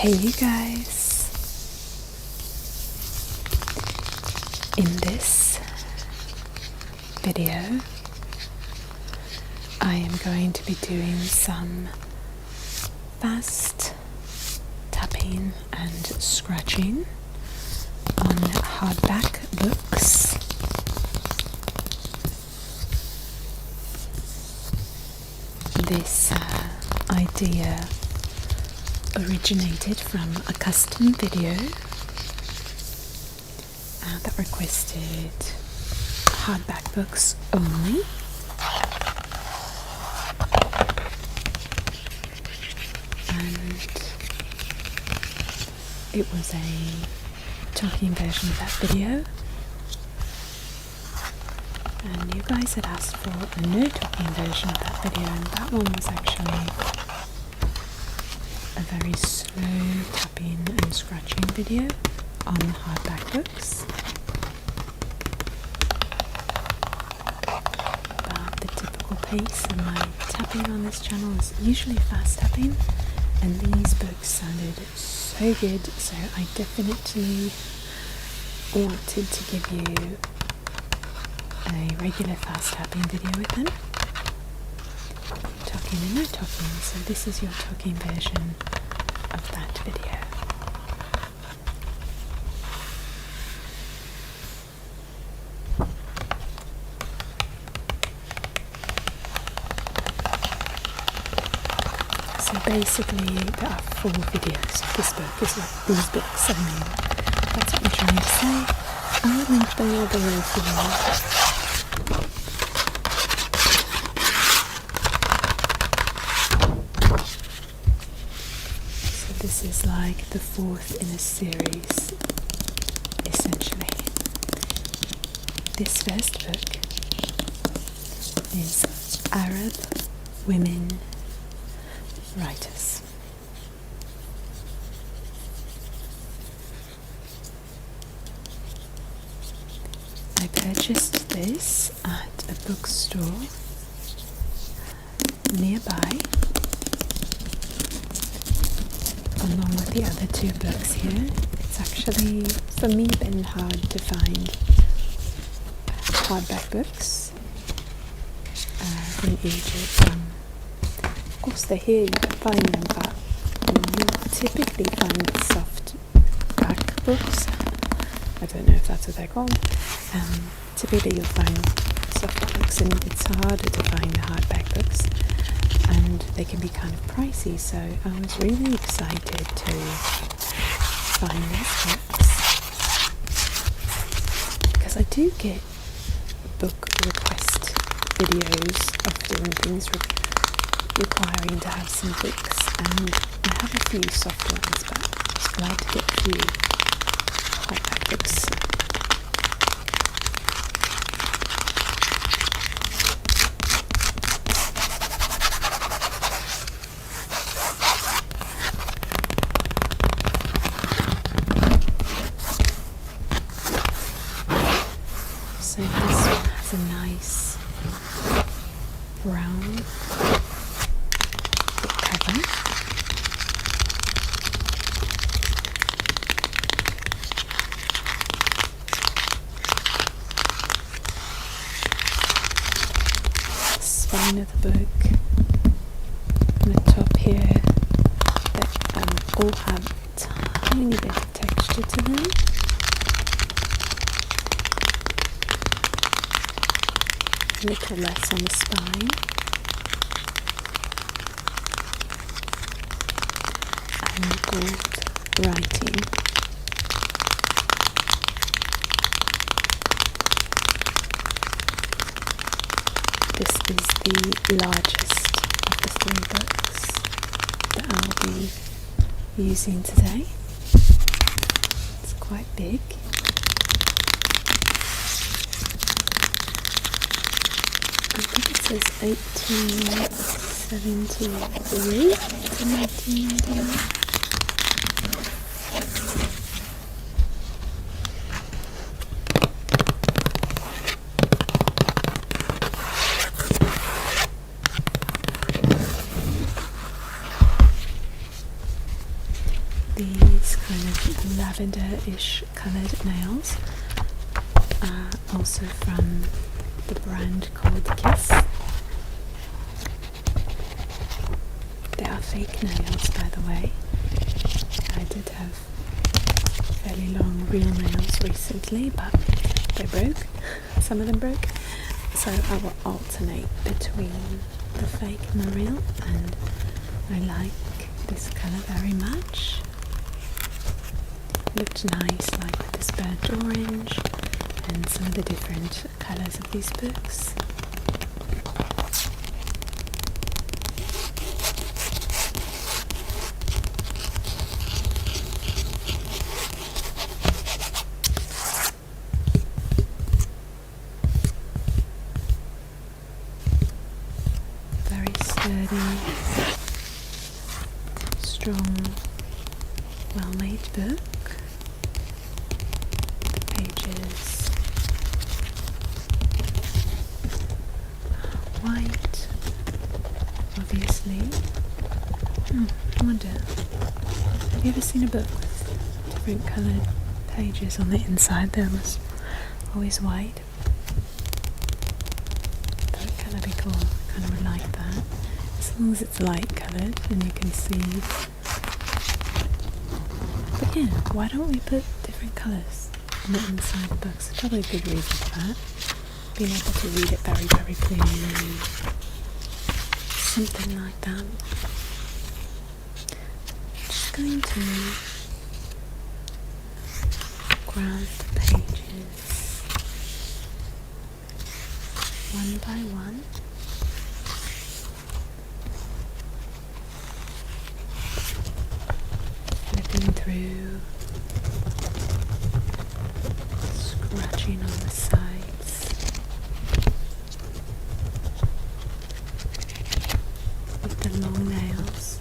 Hey you guys, in this video I am going to be doing some fast tapping and scratching on hardback books. This idea originated from a custom video that requested hardback books only. And it was a talking version of that video. And you guys had asked for a no talking version of that video, and that one was actually a very slow tapping and scratching video on hardback books. But the typical pace of my tapping on this channel is usually fast tapping, and these books sounded so good, so I definitely wanted to give you a regular fast tapping video with them. Talking and no talking, so this is your talking version of that video. So basically there are 4 videos of this book, is what these books, I mean, that's what I'm trying to say. I will link them all below for you. This is like the 4th in a series, essentially. This first book is Arab Women Writers. I purchased this at a bookstore nearby, along with the other 2 books here. It's actually, for me, been hard to find hardback books in Egypt. Of course they're here, you can find them, but you typically find softback books. I don't know if that's what they're called. Typically you'll find soft books, and it's harder to find the hardback books, and they can be kind of pricey, so I was really excited to find these books, because I do get book request videos of doing things requiring to have some books, and I have a few soft ones, but I was glad to get a few hardback books. So this one has a nice brown book cover. The spine of the book and the top here, that all have a tiny bit of texture to them. A little less on the spine, and gold writing. This is the largest of the 3 books that I'll be using today. It's quite big. I think it says 1873 to 1999. lavender-ish coloured nails, also from the brand called Kiss. They are fake nails, by the way. I did have fairly long real nails recently, but they broke. Some of them broke. So I will alternate between the fake and the real, and I like this colour very much. It looked nice, like with this burnt orange and some of the different colours of these books. Very sturdy, strong, well-made book. The pages are white, obviously. I wonder, have you ever seen a book with different coloured pages on the inside? They're almost always white. That would kind of be cool. I kind of would like that. As long as it's light coloured and you can see. But yeah, why don't we put different colours on the inside of books? There's probably a good reason for that. Being able to read it very, very clearly. Something like that. Just going to grab the pages one by one. Flipping through, scratching on the sides with the long nails.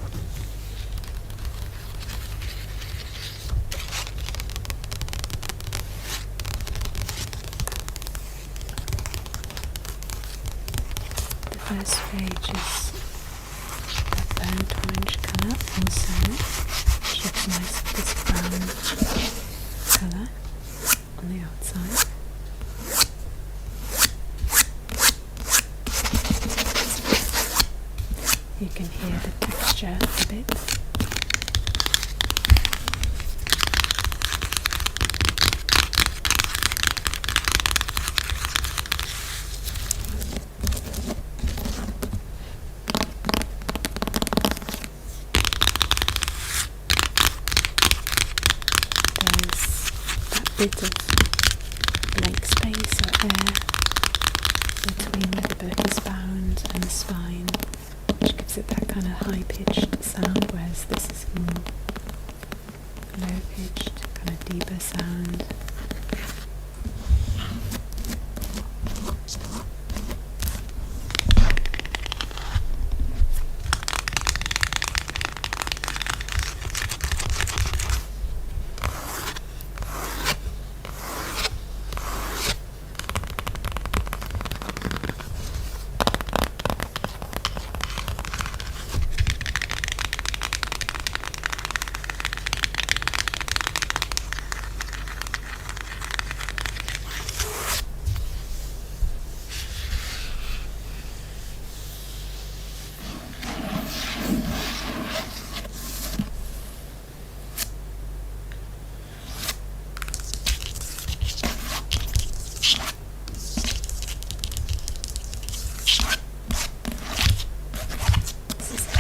The first page is a burnt orange colour, also looks nice with this brown colour on the outside. You can hear the texture a bit. Bit of blank space or air between where the book is bound and the spine, which gives it that kind of high-pitched sound, whereas this is more low-pitched, kind of deeper sound.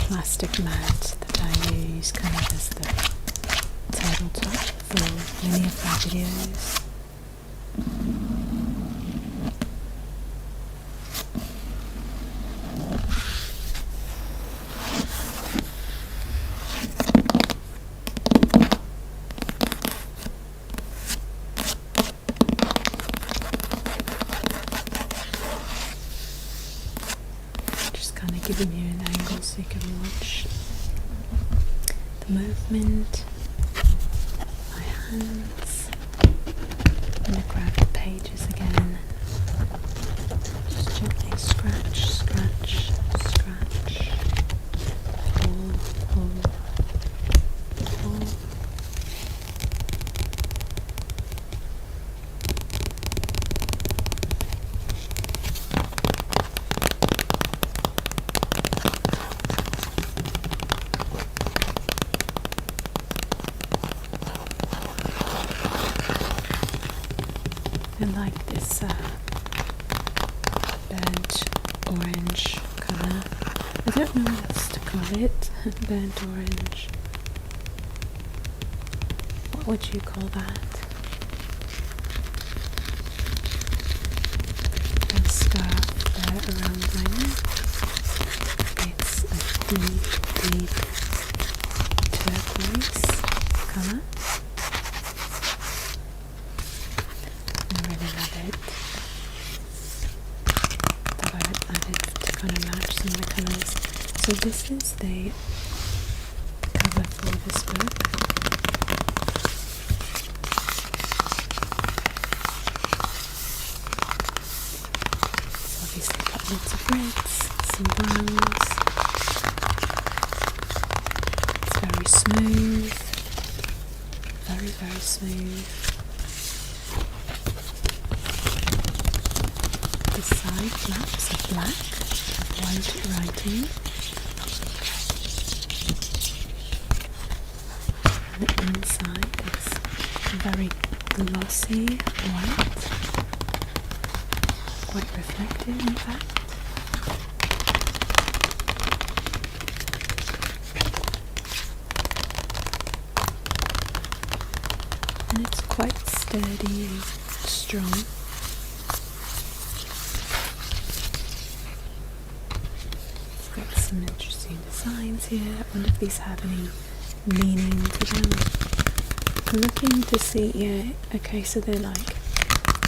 Plastic mat that I use kind of as the tabletop for many of my videos. Just kind of giving you an angle so you can watch the movement, my hands. I'm going to grab the pages again, just gently scratch, scratch, scratch, pull, pull, pull. I don't know what else to call it. Burnt orange. What would you call that? A scarf around my neck. It's a deep turquoise colour. I really love it. Thought I would add it to kind of match some of the colours. So this is the cover for this book. It's obviously got lots of reds, some browns. It's very smooth, very smooth. The side flaps are black with white writing. And the inside is very glossy white, quite reflective in fact. And it's quite sturdy and strong. It's got some interesting designs here. I wonder if these have any meaning to them. I'm looking to see, yeah, okay, so they're like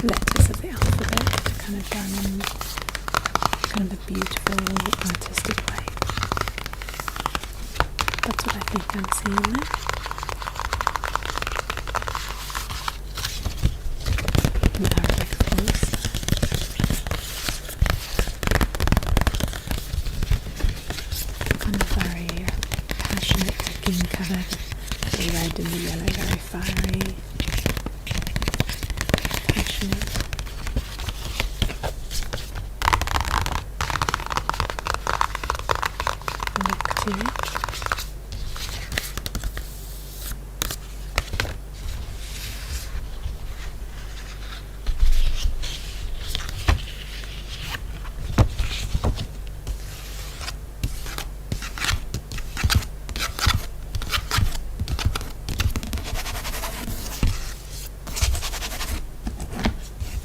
letters of the alphabet. They're kind of done in kind of a beautiful, artistic way. That's what I think I'm seeing there. In Arabic, of course. Kind of very passionate looking cover. The red and the yellow, very fiery, passionate. Look to it.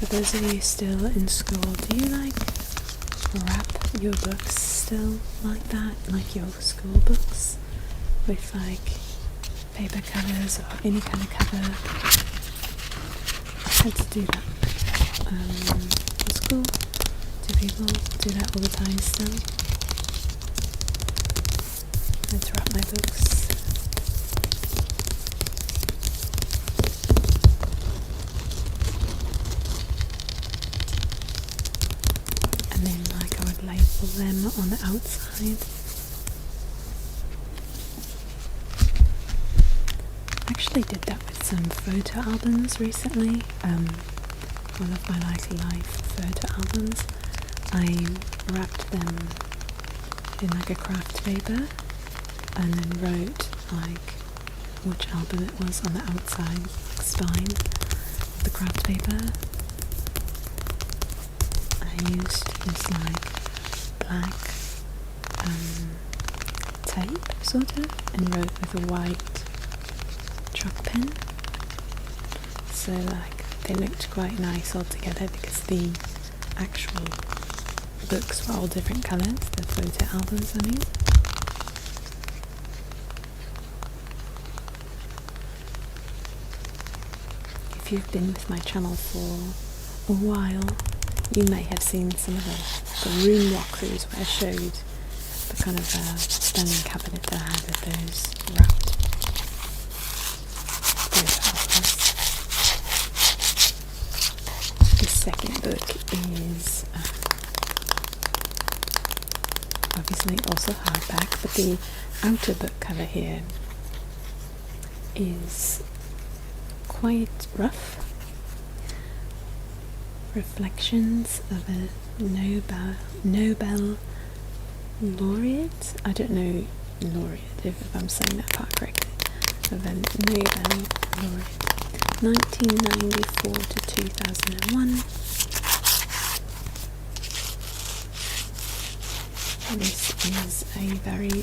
For those of you still in school, do you like wrap your books still like that? Like your school books? With like paper covers or any kind of cover? I had to do that in school. Do people do that all the time still? I had to wrap my books. And then like I would label them on the outside. I actually did that with some photo albums recently. One of my like life photo albums. I wrapped them in like a craft paper and then wrote like which album it was on the outside spine of the craft paper. I used this like black tape sort of and wrote with a white chalk pen, so like they looked quite nice all together because the actual books were all different colours, the photo albums I mean. If you've been with my channel for a while, you may have seen some of the room walkthroughs where I showed the kind of stunning cabinet that I had with those wrapped photo albums. The second book is obviously also hardback, but the outer book cover here is quite rough. Reflections of a Nobel laureate. I don't know laureate if I'm saying that part correctly. Of a Nobel laureate, 1994 to 2001. This is a very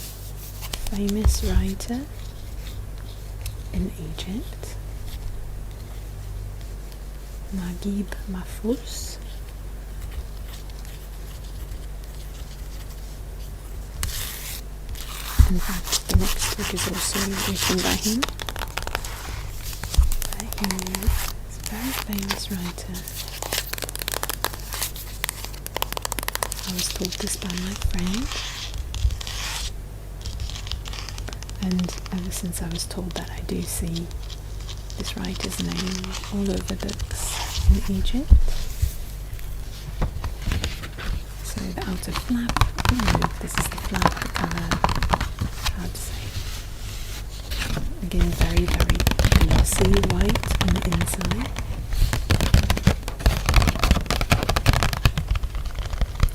famous writer in Egypt, Naguib Mahfouz. In fact, the next book is also written by him. He is a very famous writer. I was told this by my friend, and ever since I was told that, I do see this writer's name all over books in Egypt. So the outer flap, this is the flap, the cover, how to say, again very, very glossy white on the inside.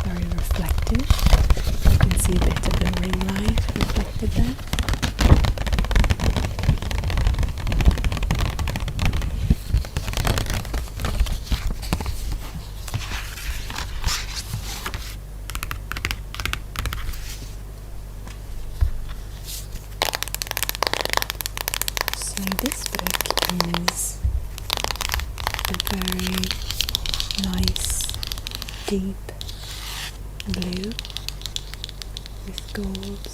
Very reflective. You can see a bit of the ring light reflected there. So this book is a very nice, deep blue with gold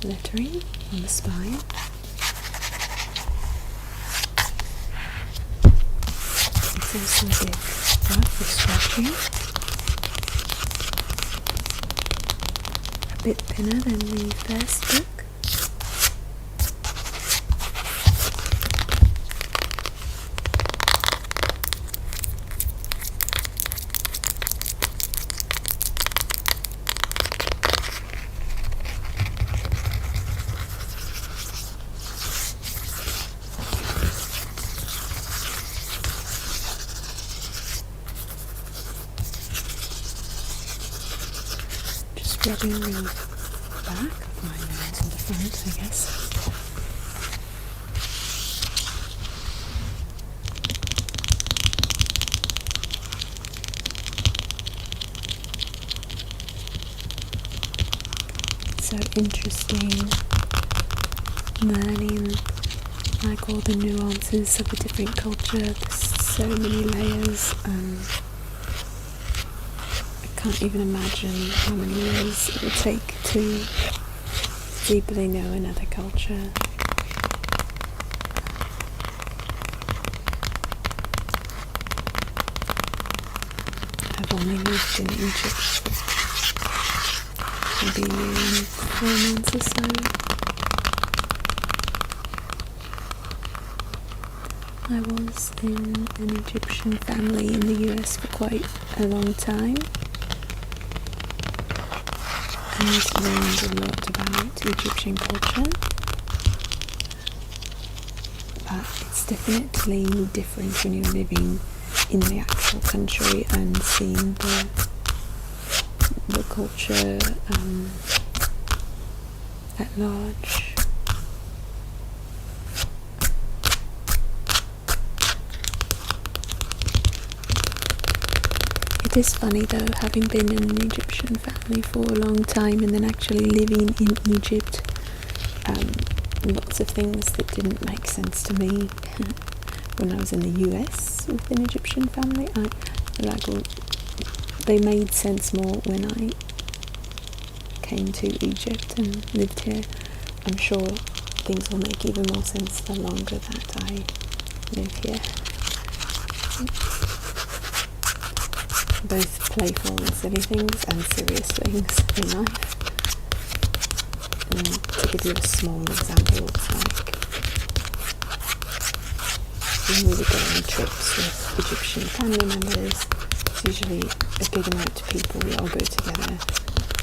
lettering on the spine. It's also a big flap for scratching, a bit thinner than the first book. Rubbing the back of my nose and the front, I guess. So interesting learning like all the nuances of a different culture. There's so many layers. I can't even imagine how many years it would take to deeply know another culture. I've only lived in Egypt for maybe 4 months or so. I was in an Egyptian family in the US for quite a long time. And learned a lot about Egyptian culture, but it's definitely different when you're living in the actual country and seeing the culture at large. It is funny though, having been in an Egyptian family for a long time and then actually living in Egypt, lots of things that didn't make sense to me when I was in the US with an Egyptian family. They made sense more when I came to Egypt and lived here. I'm sure things will make even more sense the longer that I live here. Both playful and silly things and serious things in life. And to give you a small example, it's like when we would go on trips with Egyptian family members, it's usually a big amount of people, we all go together,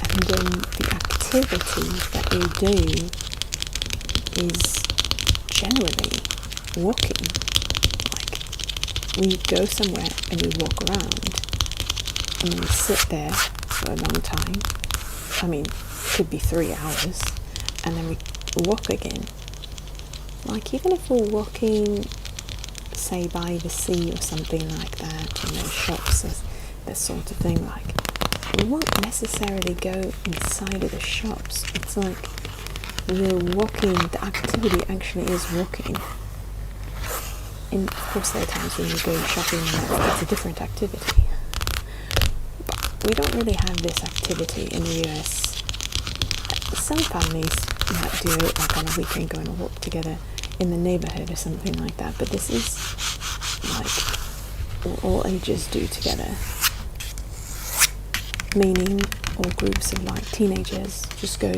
and the activity that we do is generally walking. Like, we go somewhere and we walk around, and we sit there for a long time. I mean, could be 3 hours, and then we walk again. Like, even if we're walking, say, by the sea or something like that, shops, this sort of thing, like, we won't necessarily go inside of the shops. It's like we're walking, the activity actually is walking. And of course there are times when you go shopping and that's a different activity. But we don't really have this activity in the US. Some families might do it like on a weekend, go on a walk together in the neighborhood or something like that, but this is like all ages do together. Meaning all groups of like teenagers just go,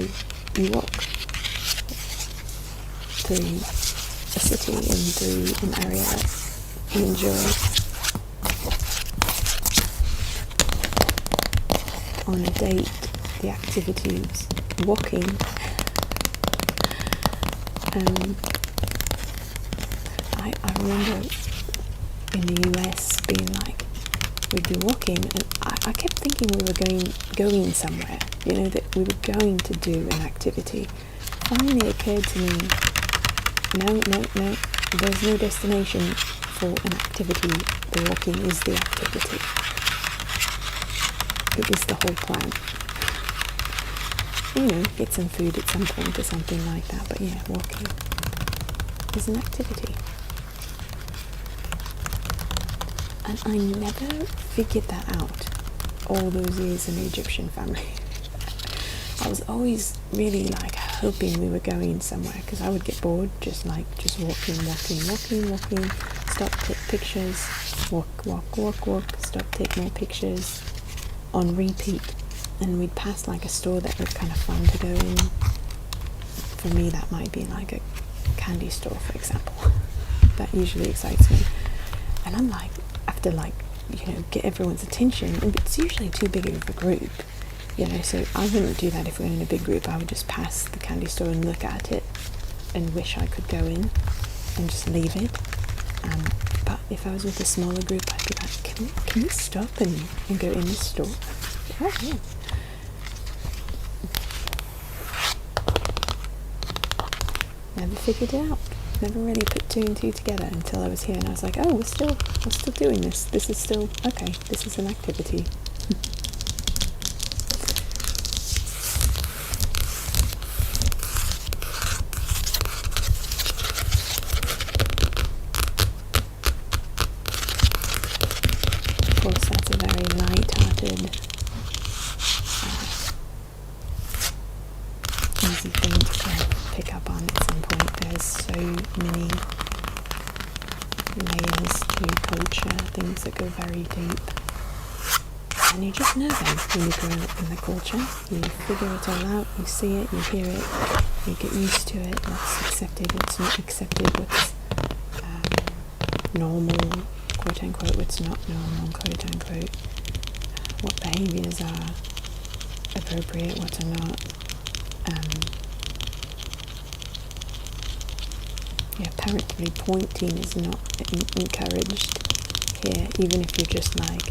you walk through a city and through an area that you enjoy. On a date, the activities, walking. I remember in the US being like, we'd be walking and I kept thinking we were going somewhere, you know, that we were going to do an activity. Finally it occurred to me, no, there's no destination for an activity. The walking is the activity. It is the whole plan. You know, get some food at some point or something like that, but yeah, walking is an activity. And I never figured that out all those years in the Egyptian family. I was always really like hoping we were going somewhere, because I would get bored just walking, stop, take pictures, walk, stop, take more pictures, on repeat. And we'd pass like a store that was kind of fun to go in. For me that might be like a candy store, for example. That usually excites me. And I'm like, after like, you know, get everyone's attention, and it's usually too big of a group, you know, so I wouldn't do that if we were in a big group. I would just pass the candy store and look at it and wish I could go in and just leave it. But if I was with a smaller group, I'd be like, can we stop and go in the store? Oh, yeah. Never figured it out. Never really put two and two together until I was here, and I was like, oh, we're still doing this. This is still okay. This is an activity. Of course, that's a very light-hearted, easy thing to kind of pick up on at some point. There's so many layers to culture, things that go very deep, and you just know them when you grow up in the culture. You figure it all out, you see it, you hear it, you get used to it, what's accepted, what's not accepted, what's normal, quote unquote, what's not normal, quote unquote, what behaviours are appropriate, what are not. Yeah, apparently pointing is not encouraged here, even if you're just like,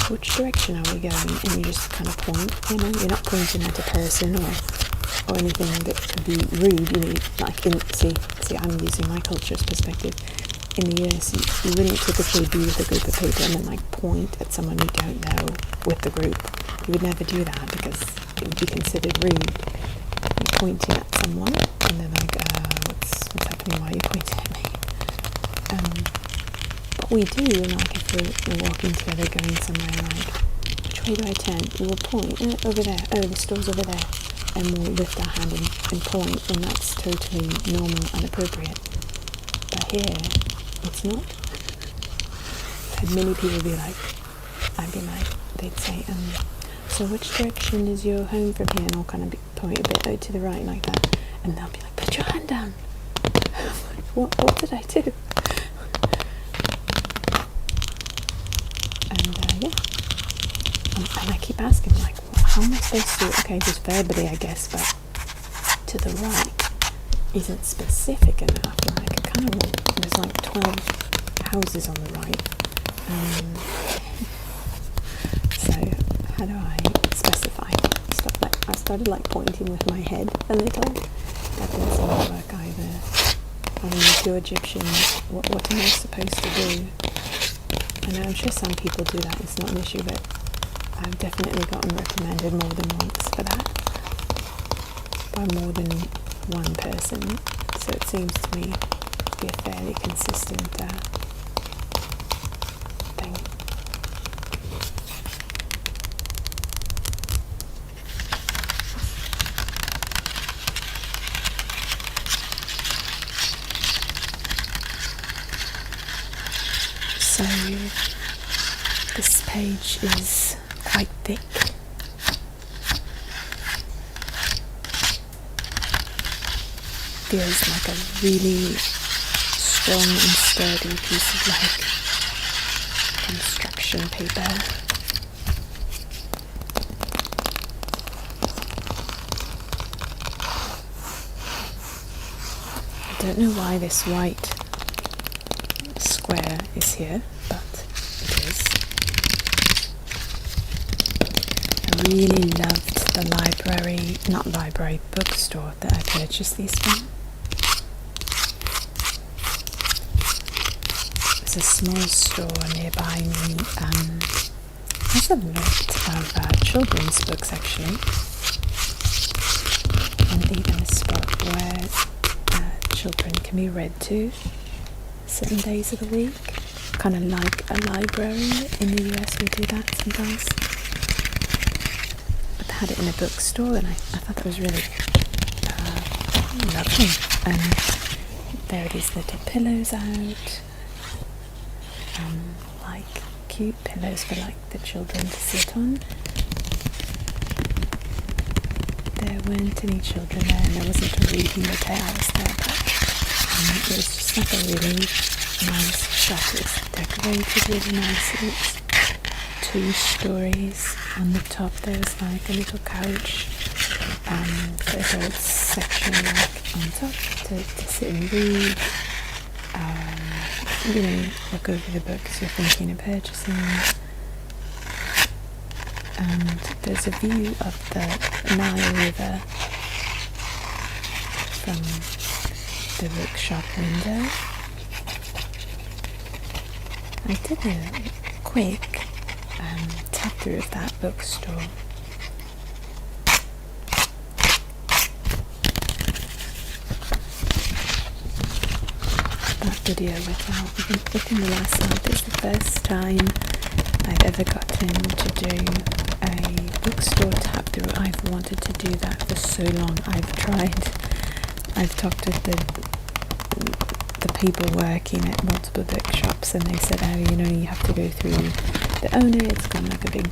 which direction are we going? And you just kind of point, you know, you're not pointing at a person or anything that could be rude, you know, like see, I'm using my culture's perspective. In the US, you wouldn't typically be with a group of people and then like point at someone you don't know with the group. You would never do that because it would be considered rude. You're pointing at someone and they're like, what's happening, why are you pointing at me? But we do, like if we're walking together going somewhere, like, which way do I turn? We'll point, over there, oh the store's over there, and we'll lift our hand and point, and that's totally normal and appropriate. But here, it's not. I've had many people be like, they'd say, so which direction is your home from here? And I'll kind of point a bit to the right like that, and they'll be like, put your hand down. What did I do? And yeah, and I keep asking, like, how am I supposed to? Okay, just verbally, I guess, but to the right isn't specific enough. Like, I kind of want, there's like 12 houses on the right. So how do I specify stuff? Like, I started like pointing with my head a little. That didn't seem to work either. I mean, if you're Egyptian, what am I supposed to do? And I'm sure some people do that, it's not an issue, but I've definitely gotten recommended more than once for that by more than one person, so it seems to me to be a fairly consistent thing. So this page is quite thick. Feels like a really strong and sturdy piece of construction paper. I don't know why this white square is here, but it is. I really loved the bookstore that I purchased these from. There's a small store nearby me, has a lot of children's books actually, and even a spot where children can be read to certain days of the week, kind of like a library. In the US we do that sometimes, but they had it in a bookstore, and I thought that was really lovely. And there are these little pillows out, like cute pillows for like the children to sit on. There weren't any children there, and there wasn't a reading that I was there, but it was just like a really nice shop. It was decorated really nicely. It's 2 stories. On the top there was like a little couch, there's a whole section like on top to sit and read. Look over the books you're thinking of purchasing. And there's a view of the Nile River from the bookshop window. I did a quick tap through of that bookstore. That video went out within the last month. It's the first time I've ever gotten to do a bookstore tap through. I've wanted to do that for so long. I've talked to the people working at multiple bookshops, and they said, oh, you have to go through the owner. It's kind of like a big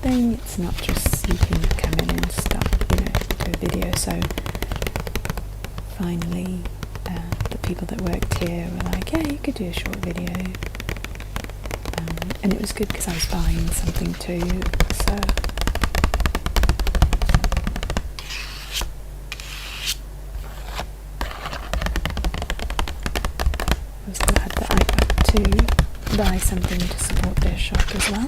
thing. It's not just you can come in and stop, do a video. So finally, the people that worked here were like, yeah, you could do a short video. And it was good because I was buying something too, so I was glad that I got to buy something to support their shop as well.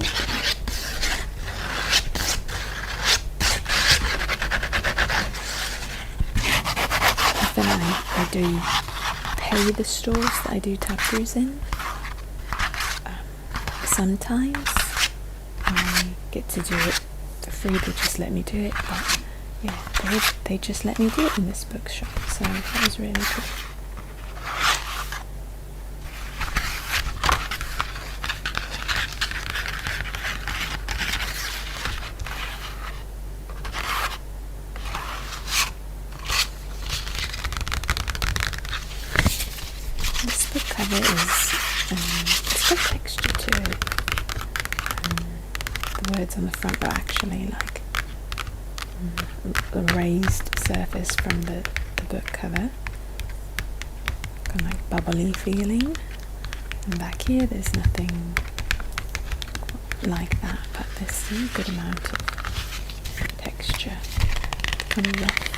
Often I do pay the stores that I do tap throughs in. Sometimes I get to do it for free, they just let me do it, but yeah, they just let me do it in this bookshop, so that was really good. This book cover is it's got texture to it. The words on the front are actually like a raised surface from the book cover, kind of like bubbly feeling. And back here there's nothing like that, but there's a good amount of texture, kind of rough.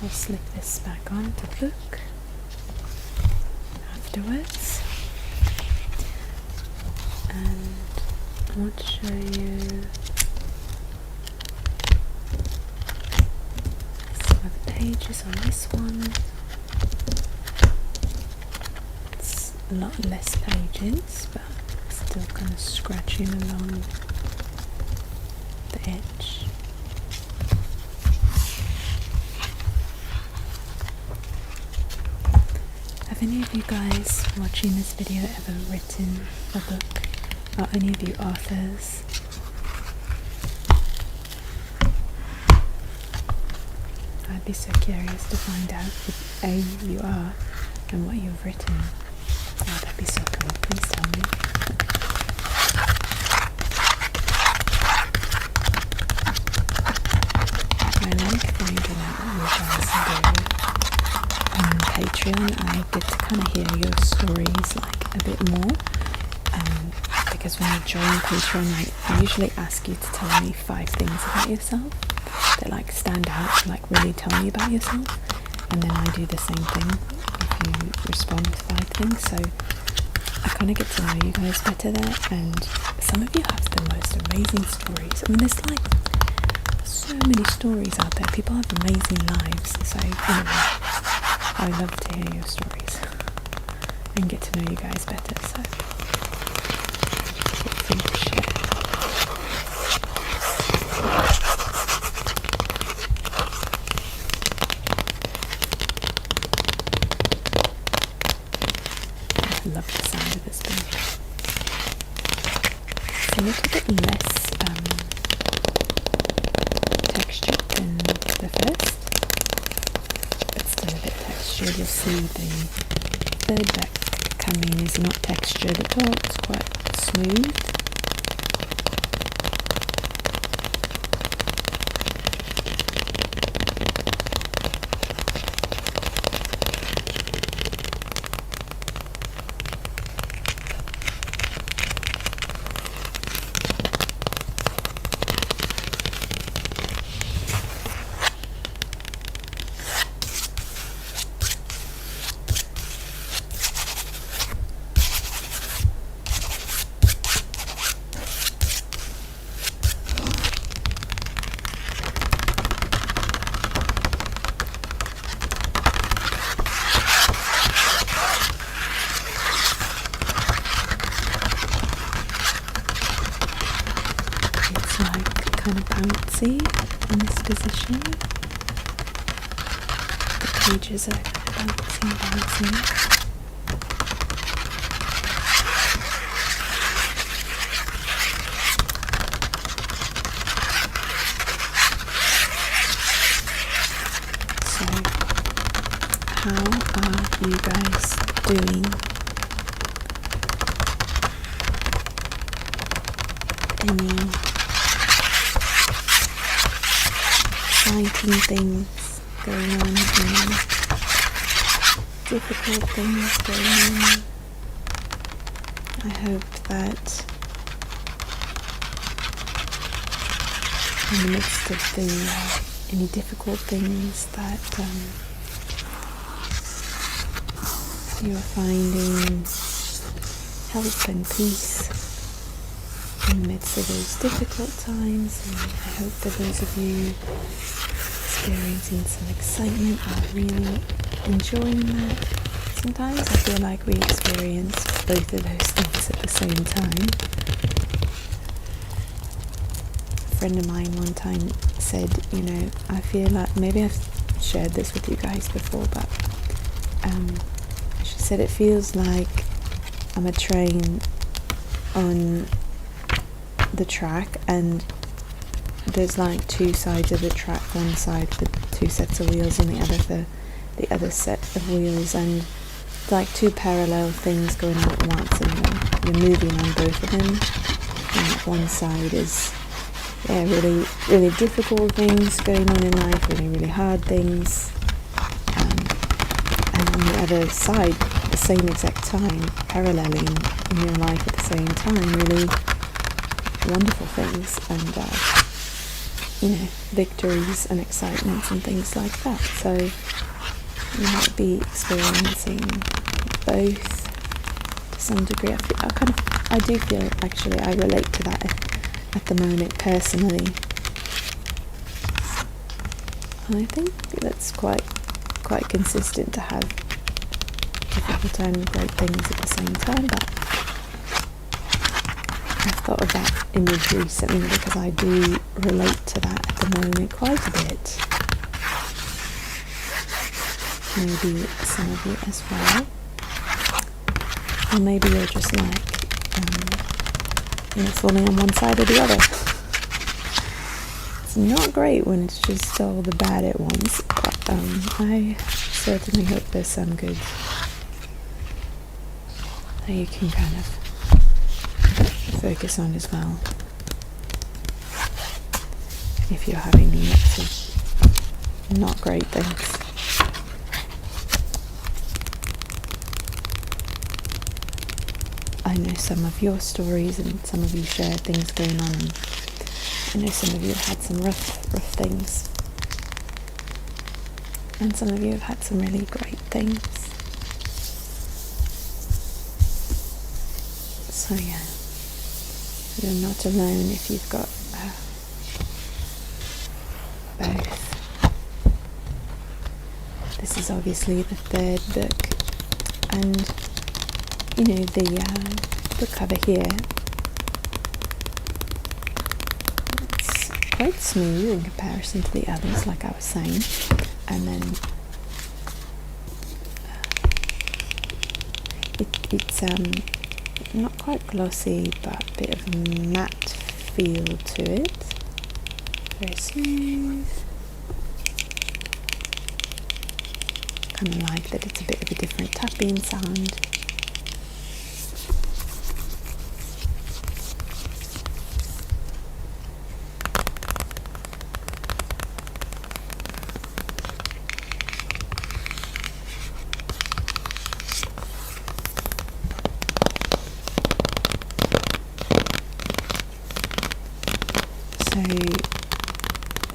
I'll slip this back on the book afterwards, and I want to show you some of the pages on this one. It's a lot less pages, but still kind of scratching along the edge. Have any of you guys watching this video ever written a book? Are any of you authors? I'd be so curious to find out if A, you are, and what you've written. Oh, that'd be so cool. Please tell me. I like finding out what you guys do. On Patreon, I get to kind of hear your stories like a bit more, because when you join Patreon, I usually ask you to tell me 5 things about yourself that like stand out, like really tell me about yourself, and then I do the same thing if you respond with 5 things. So I kind of get to know you guys better there, and some of you have the most amazing stories. I mean, there's like so many stories out there. People have amazing lives. So anyway, I love to hear your stories and get to know you guys better, so feel free to share. I love the sound of this book. It's a little bit less textured than the first, but still a bit textured. You'll see the third back coming is not textured at all, it's quite smooth. Kind of bouncy in this position. The pages are bouncing. So, how are you guys doing? Any exciting things going on, and difficult things going on? I hope that in the midst of any difficult things that you are finding help and peace in the midst of those difficult times, and I hope that those of you experiencing some excitement are really enjoying that. Sometimes I feel like we experience both of those things at the same time. A friend of mine one time said, I feel like, maybe I've shared this with you guys before, but she said it feels like I'm a train on the track, and there's like 2 sides of the track, one side for 2 sets of wheels and the other for the other set of wheels, and like 2 parallel things going on at once, and you're moving on both of them. And one side is really, really difficult things going on in life, really hard things, and on the other side, at the same exact time, paralleling in your life at the same time, really wonderful things. And victories and excitements and things like that. So you might be experiencing both to some degree. I do feel actually I relate to that at the moment personally. And I think that's quite consistent to have difficult and great things at the same time, but I've thought of that image recently because I do relate to that at the moment quite a bit. Maybe some of you as well. Or maybe you're just like, falling on one side or the other. It's not great when it's just all the bad at once, but I certainly hope there's some good that you can kind of focus on as well. If you're having lots of not great things. I know some of your stories and some of you share things going on, and I know some of you have had some rough things, and some of you have had some really great things. So yeah, you're not alone if you've got both. This is obviously the third book, and the book cover here, it's quite smooth in comparison to the others, like I was saying, and then it's not quite glossy, but a bit of a matte feel to it. Very smooth. Kind of like that it's a bit of a different tapping sound.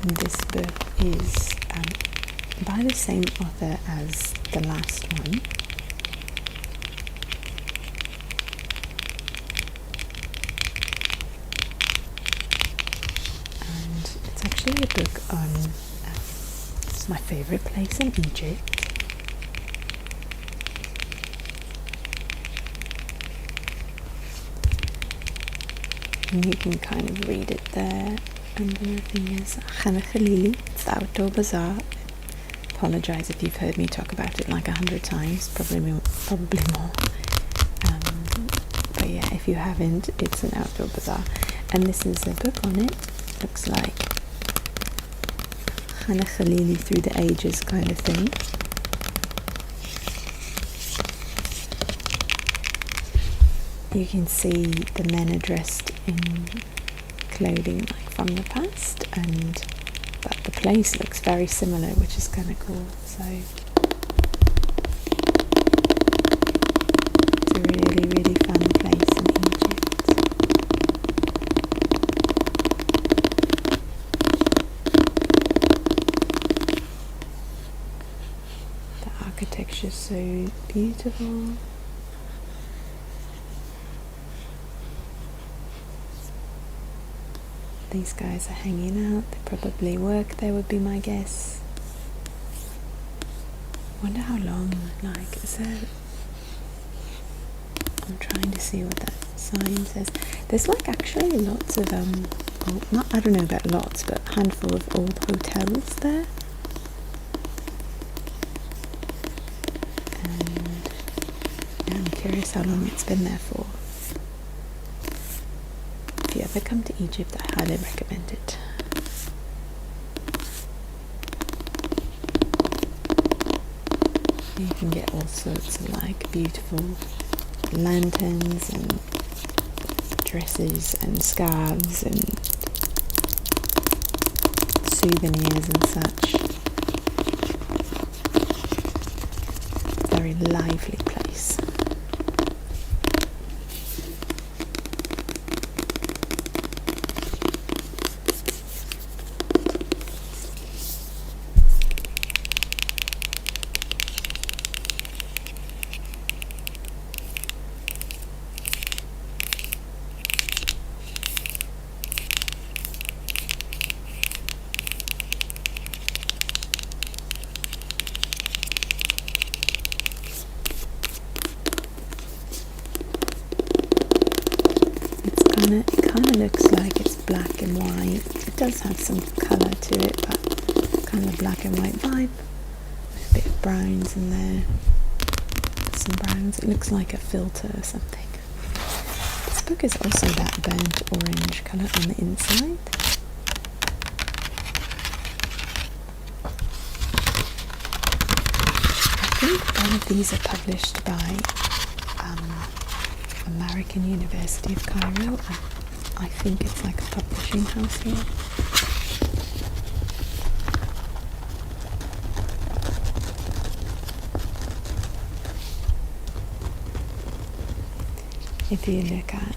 This book is by the same author as the last one. And it's actually a book on my favourite place in Egypt. And you can kind of read it there. And the thing is, it's the outdoor bazaar. Apologise if you've heard me talk about it like 100 times, probably more. But yeah, if you haven't, it's an outdoor bazaar. And this is a book on it. Looks like Hannah Khalili through the ages kind of thing. You can see the men are dressed in clothing like from the past, but the place looks very similar, which is kind of cool. So it's a really, really fun place in Egypt. The architecture is so beautiful. These guys are hanging out. They probably work there, would be my guess. Wonder how long, is there... I'm trying to see what that sign says. There's actually lots of, I don't know about lots, but a handful of old hotels there. And yeah, I'm curious how long it's been there for. If you ever come to Egypt, I highly recommend it. You can get all sorts of beautiful lanterns and dresses and scarves and souvenirs and such. Very lively place. kind of looks like it's black and white. It does have some colour to it, but kind of black and white vibe. With a bit of browns in there. Some browns. It looks like a filter or something. This book is also that burnt orange colour on the inside. I think one of these are published by American University of Cairo. I think it's like a publishing house here. If you look at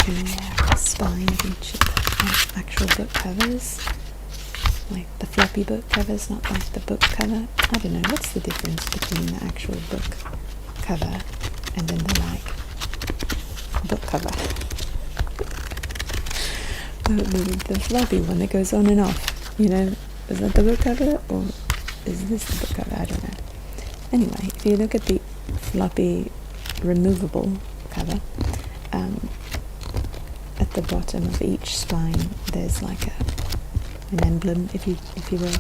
the spine of each of the actual book covers, like the floppy book covers, not like the book cover. I don't know, what's the difference between the actual book cover and then the book cover? the floppy one that goes on and off, you know, is that the book cover or is this the book cover? I don't know. Anyway, if you look at the floppy removable cover, at the bottom of each spine there's like an emblem, if you will,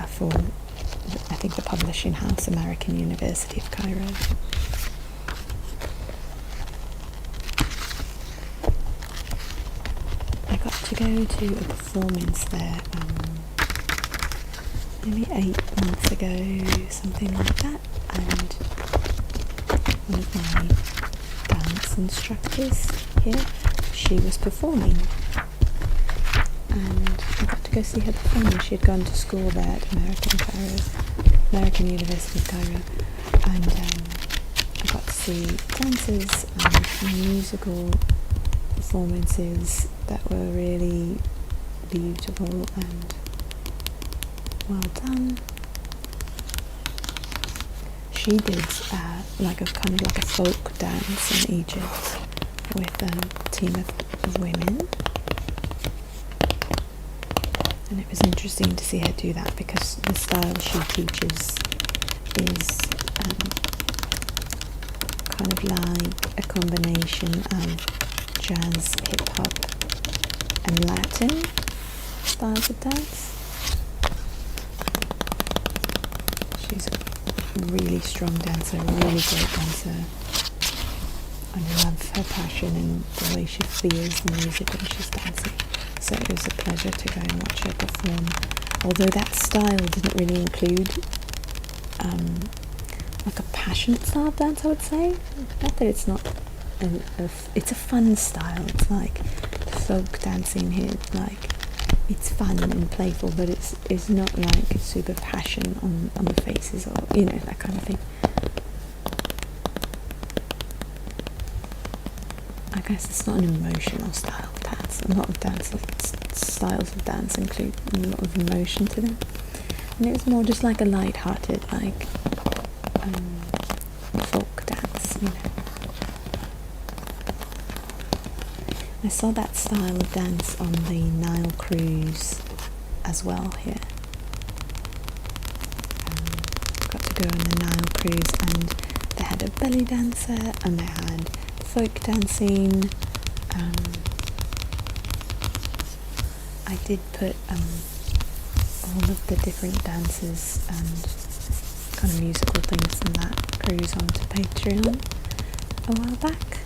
for I think the publishing house, American University of Cairo. I got to go to a performance there maybe 8 months ago, something like that, and one of my dance instructors here, she was performing, and I got to go see her performing. She had gone to school there at American University of Cairo, and I got to see dances and musical performances that were really beautiful and well done. She did like a kind of like a folk dance in Egypt with a team of women, and it was interesting to see her do that because the style she teaches is kind of like a combination of jazz, hip-hop and Latin styles of dance. She's a really strong dancer, a really great dancer. I love her passion and the way she feels the music when she's dancing. So it was a pleasure to go and watch her perform. Although that style didn't really include like a passionate style of dance, I would say. Not that it's not, it's a fun style. It's like folk dancing here, like it's fun and playful, but it's not like super passion on the faces or, you know, that kind of thing. I guess it's not an emotional style of dance. A lot of styles of dance include a lot of emotion to them, and it was more just like a light-hearted, like folk dance, you know. I saw that style of dance on the Nile cruise as well here. Got to go on the Nile cruise, and they had a belly dancer and they had folk dancing. I did put all of the different dances and kind of musical things from that cruise onto Patreon a while back.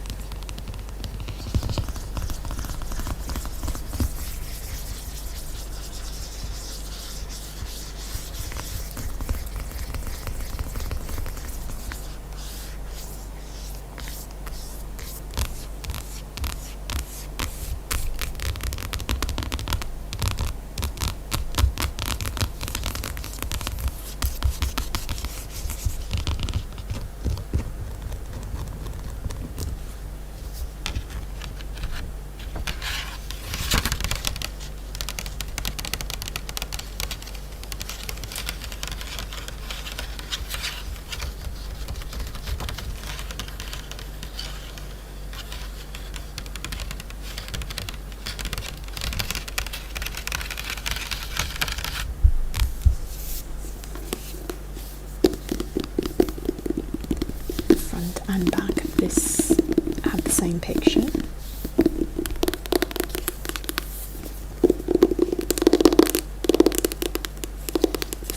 same picture. I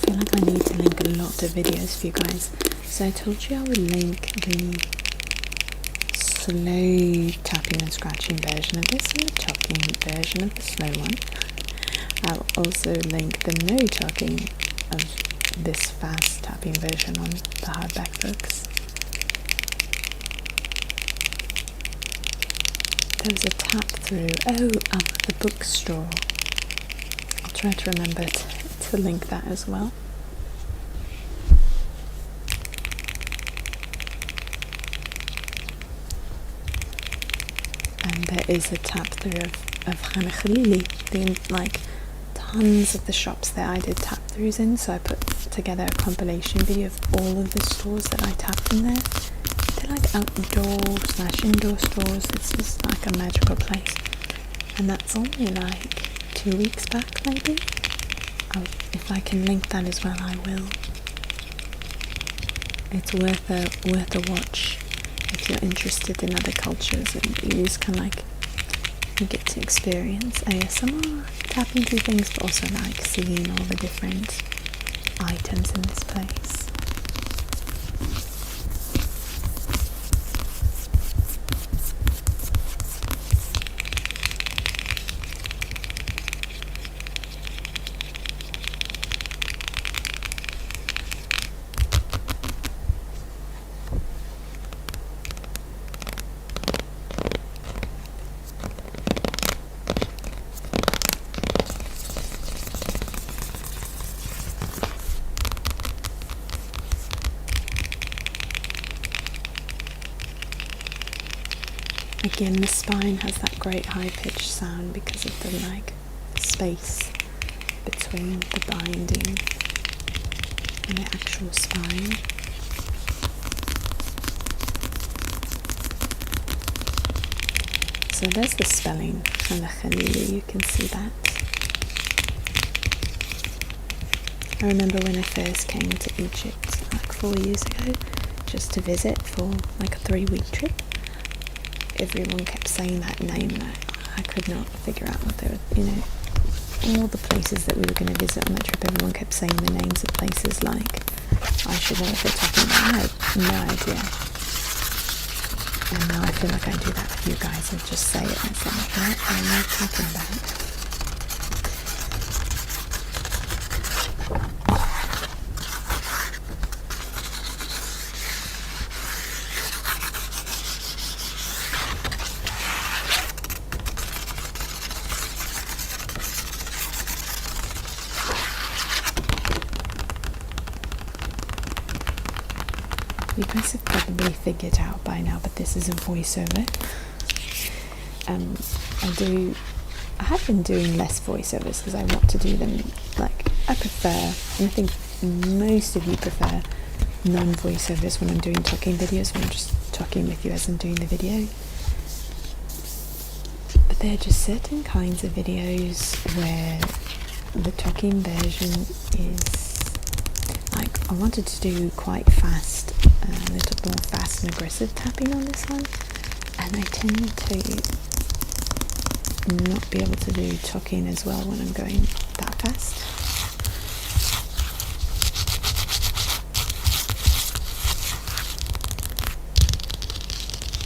feel like I need to link a lot of videos for you guys. So I told you I would link the slow tapping and scratching version of this and the talking version of the slow one. I'll also link the no talking of this fast tapping version on the hardback books. There was a tap through, the Bookstore. I'll try to remember to link that as well. And there is a tap through of ASMRVilla, like tons of the shops that I did tap throughs in, so I put together a compilation video of all of the stores that I tapped in there. They're like outdoor/indoor stores. It's just like a magical place, and that's only like 2 weeks back maybe. If I can link that as well, I will. It's worth a watch if you're interested in other cultures, and you just kind of like, you get to experience ASMR, tapping through things, but also like seeing all the different items in this place. Again, the spine has that great high-pitched sound because of the like space between the binding and the actual spine. So there's the spelling and the khalili, you can see that. I remember when I first came to Egypt like 4 years ago, just to visit for like a 3-week trip. Everyone kept saying that name that I could not figure out what they were, all the places that we were going to visit on that trip, everyone kept saying the names of places like, I should know what they're talking about. I had no idea. And now I feel like I do that with you guys and just say it and say, what am I talking about? You guys have probably figured out by now, but this is a voiceover. I have been doing less voiceovers because I want to do them, like, I prefer, and I think most of you prefer non-voiceovers when I'm doing talking videos, when I'm just talking with you as I'm doing the video. But there are just certain kinds of videos where the talking version is, like, I wanted to do quite fast, a little more fast and aggressive tapping on this one, and I tend to not be able to do talking as well when I'm going that fast.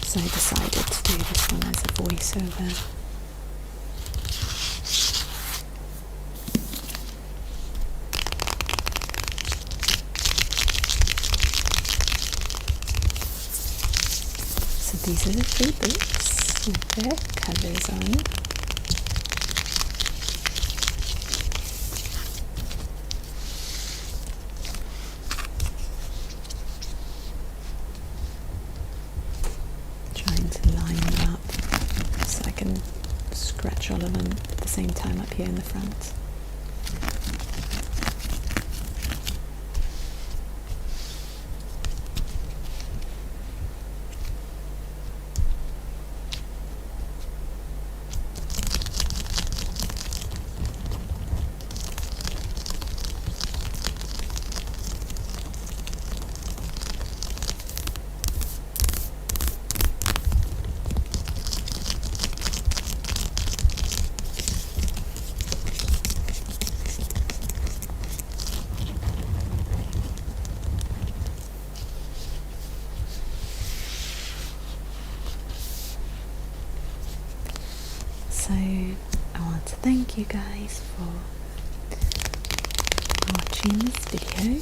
So I decided to do this one as a voiceover. So these are the 3 books with their covers on. Trying to line them up so I can scratch all of them at the same time up here in the front. So I want to thank you guys for watching this video.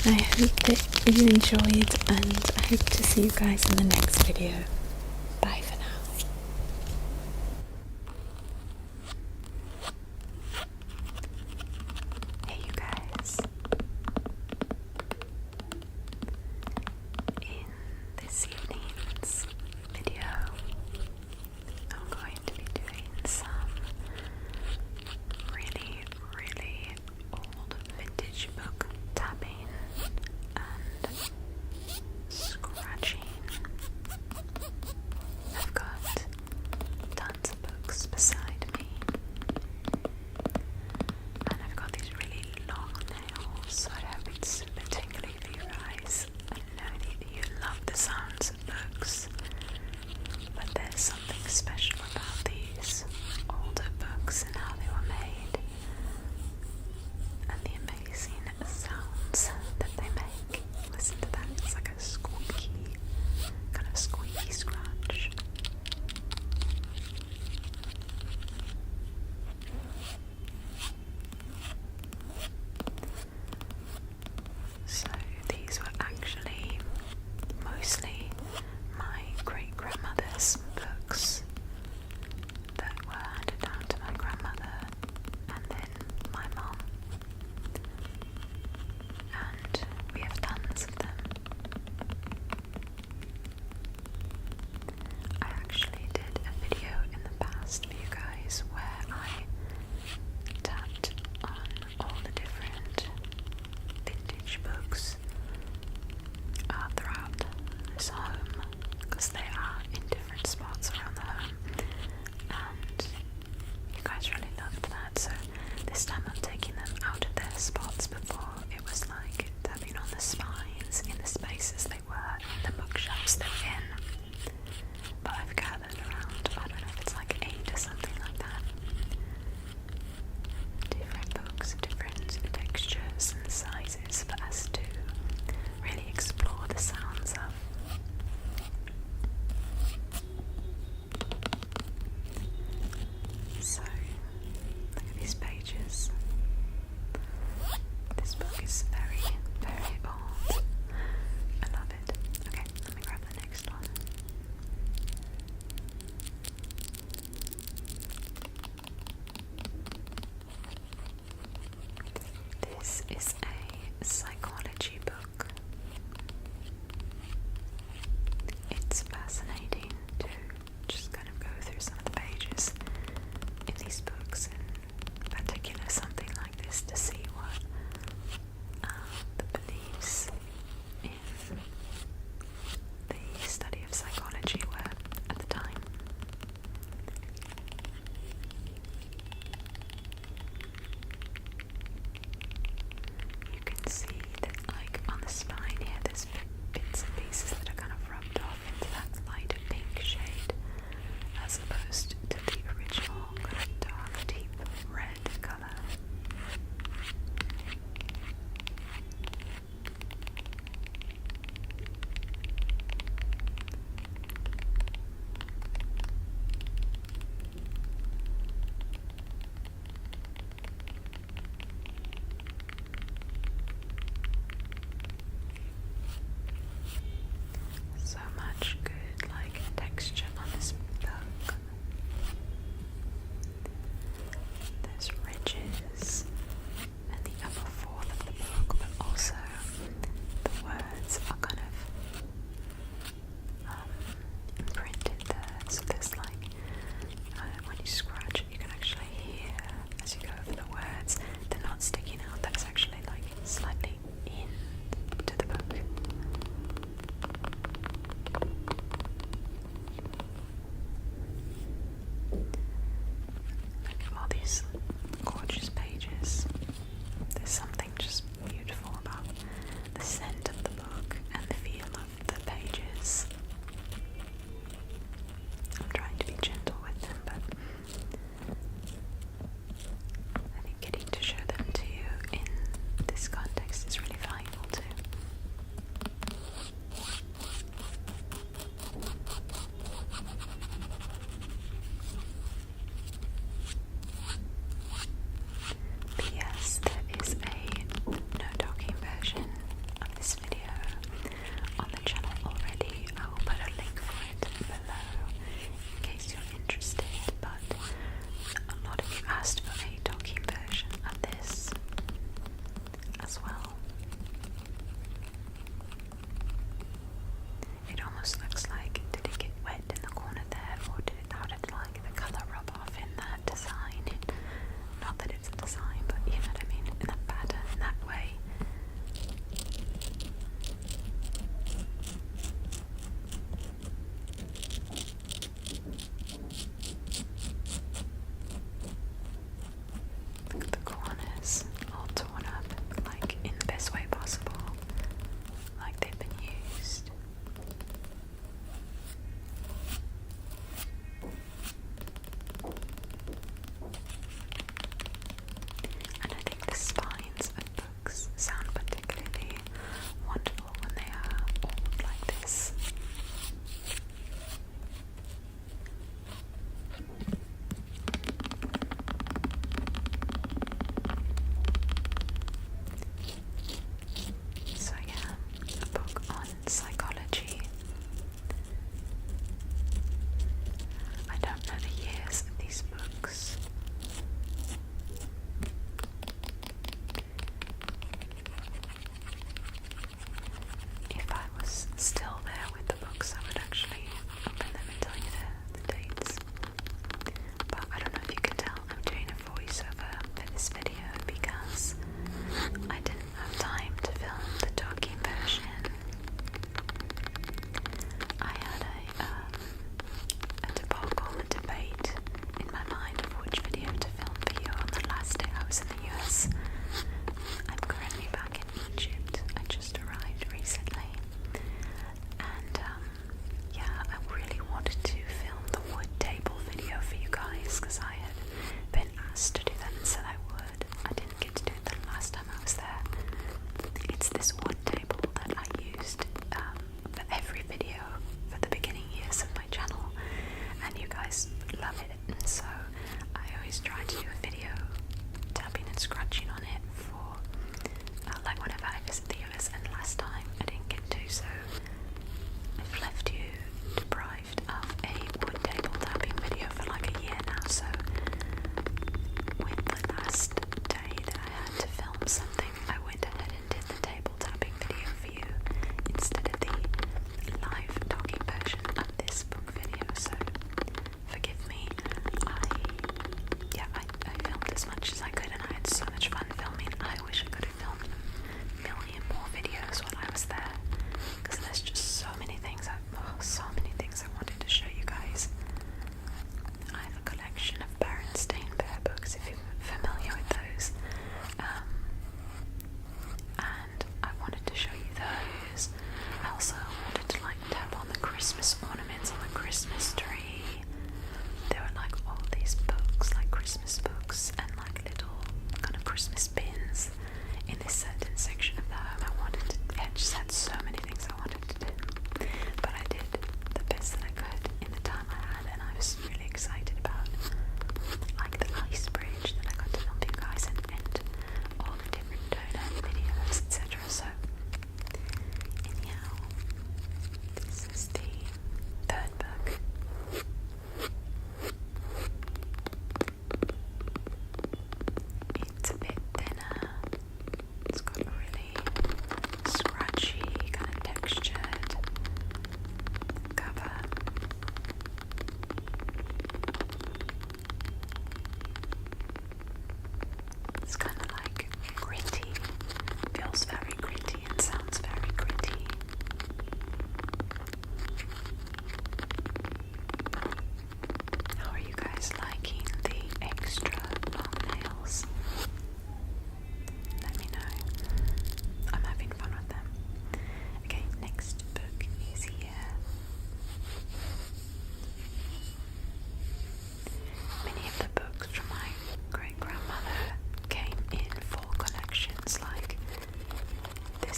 I hope that you enjoyed, and I hope to see you guys in the next video. Bye for now. Hey you guys. In this evening's video, I'm going to be doing some really old vintage book tapping and scratching. I've got tons of books beside me, and I've got these really long nails, so I hope it's super tingly for you guys. I know that you love the sounds of books, but there's something special about these older books and how they were made, and the amazing sounds that they make. Listen to that, it's like a squeaky, kind of squeaky scratch. So these were actually mostly my great-grandmother's books that were handed down to my grandmother and then my mum, and we have tons of them. I actually did a video in the past for you guys where I tapped on all the different vintage books throughout this home, because they are in different spots around the home, and you guys really loved that. So this time I'm taking them out of their spots. Before it was like tapping on the spines in the spaces they were in the bookshelves they were in, but I've gathered around, I don't know if it's like 8 or something like that, different books, different textures and sizes for us to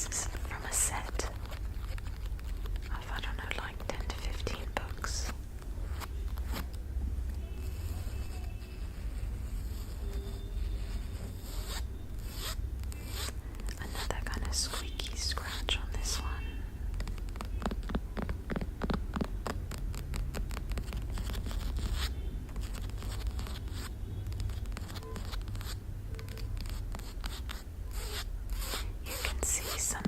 this is from a set of, I don't know, like 10 to 15 books. Another kind of squeaky scratch on this one. You can see some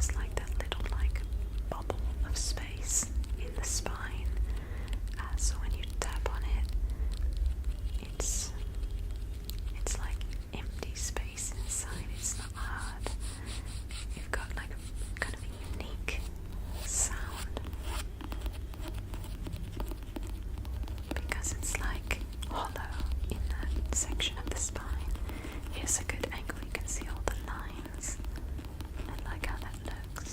there's like that little like bubble of space in the spine. So when you tap on it, it's like empty space inside. It's not hard. You've got like a kind of a unique sound because it's like hollow in that section of the spine. Here's a good angle. You can see all the lines. I like how that looks.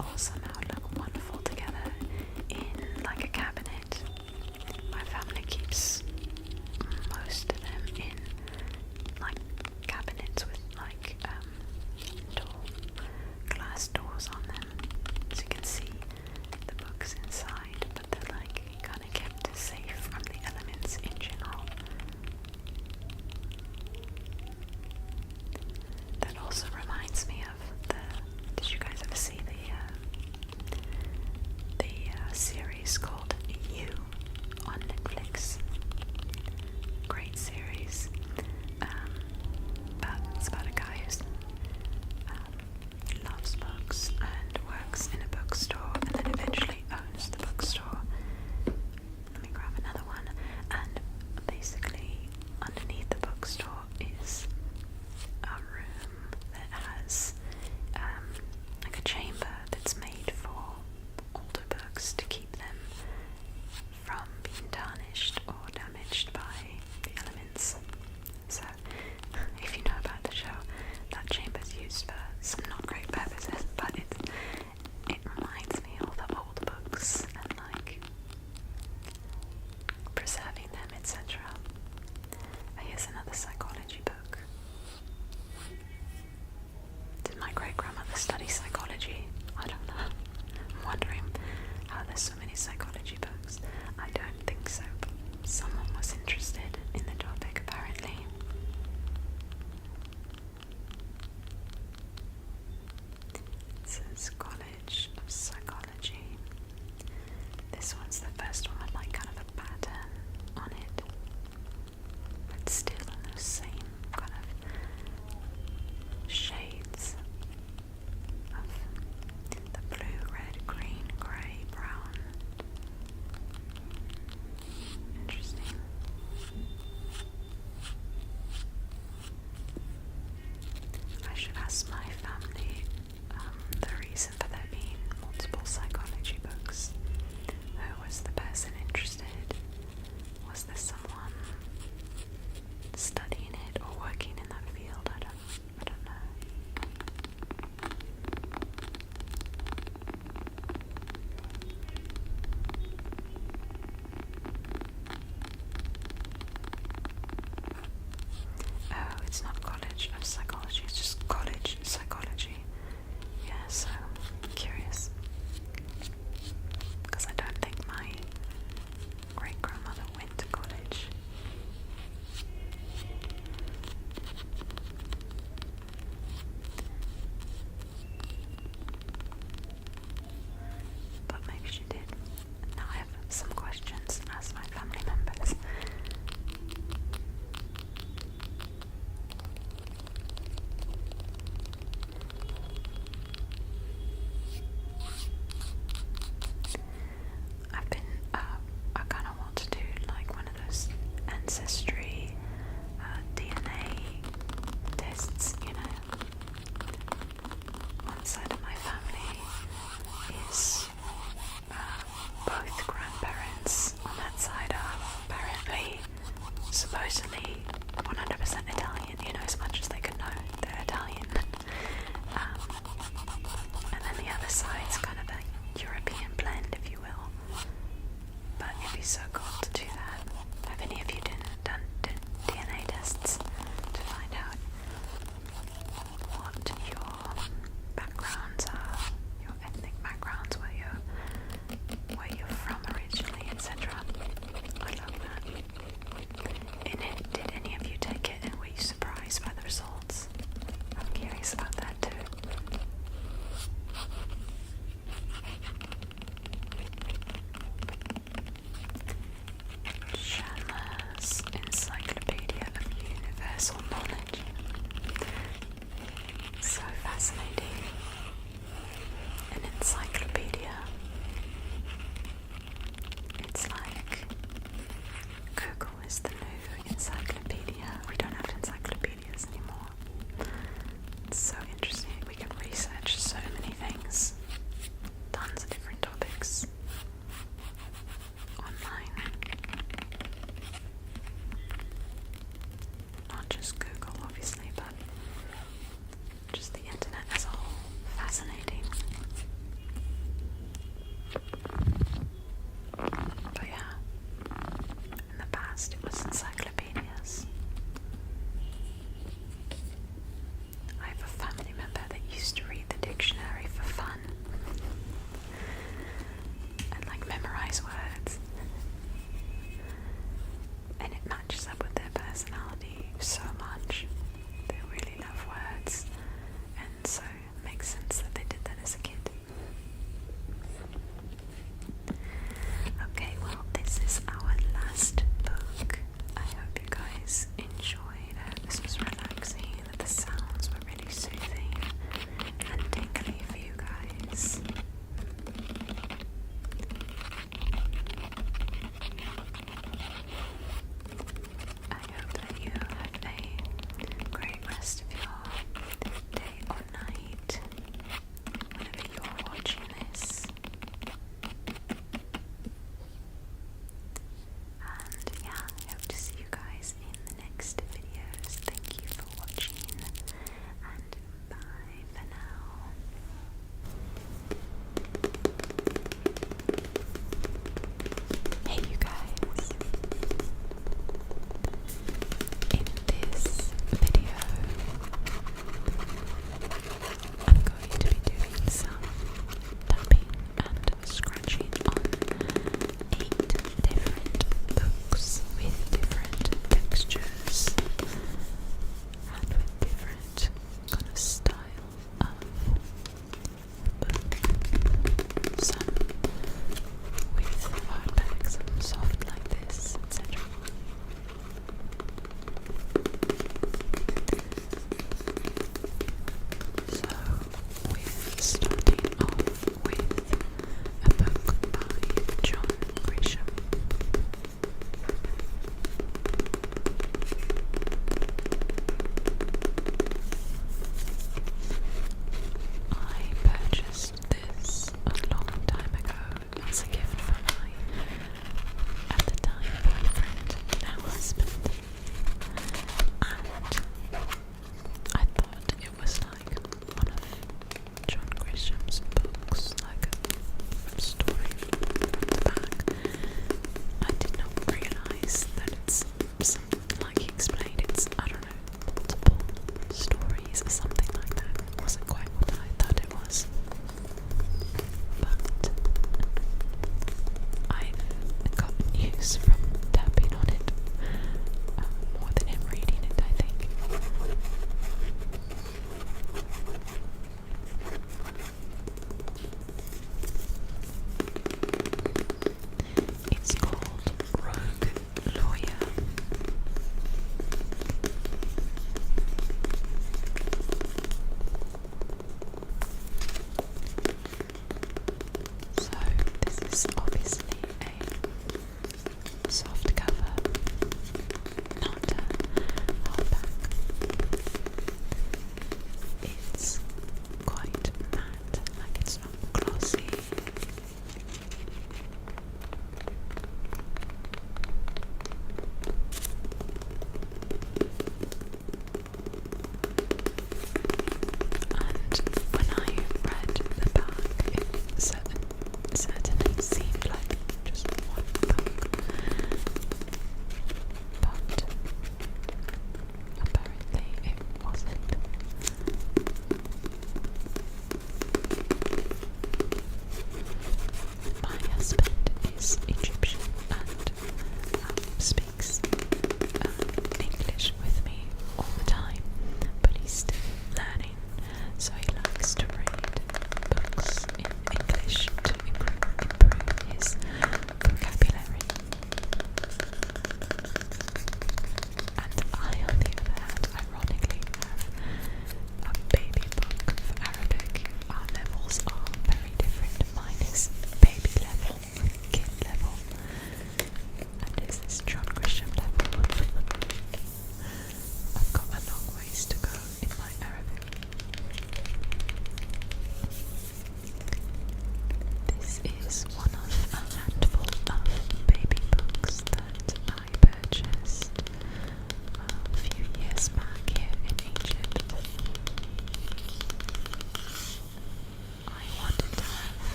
all somehow look wonderful together in like a cabinet. My family keeps most of them in like cabinets with like glass doors on them, so you can see the books inside, but they're like kind of kept safe from the elements in general. That also reminds me of did you guys ever see the series called You on Netflix? Great series. But it's about a guy who loves books and works in a bookstore and then eventually owns the bookstore. Let me grab another one. And basically underneath the bookstore is a room that has like a chamber that's made for older books to keep them from being tarnished or damaged by the elements. So, if you know about the show, that chamber's used for some not great purposes, but it reminds me of the old books and like preserving them, etc. Here's another psychology book. Did my great grandmother study psychology? I don't know. I'm wondering how there's so many psychology books. I don't think so, but someone was interested in the topic apparently. It says College of Psychology. This one's the first one with like kind of a pattern on it, but still in those same kind of shades of the blue, red, green, grey, brown. Interesting. I should ask my family the reason for their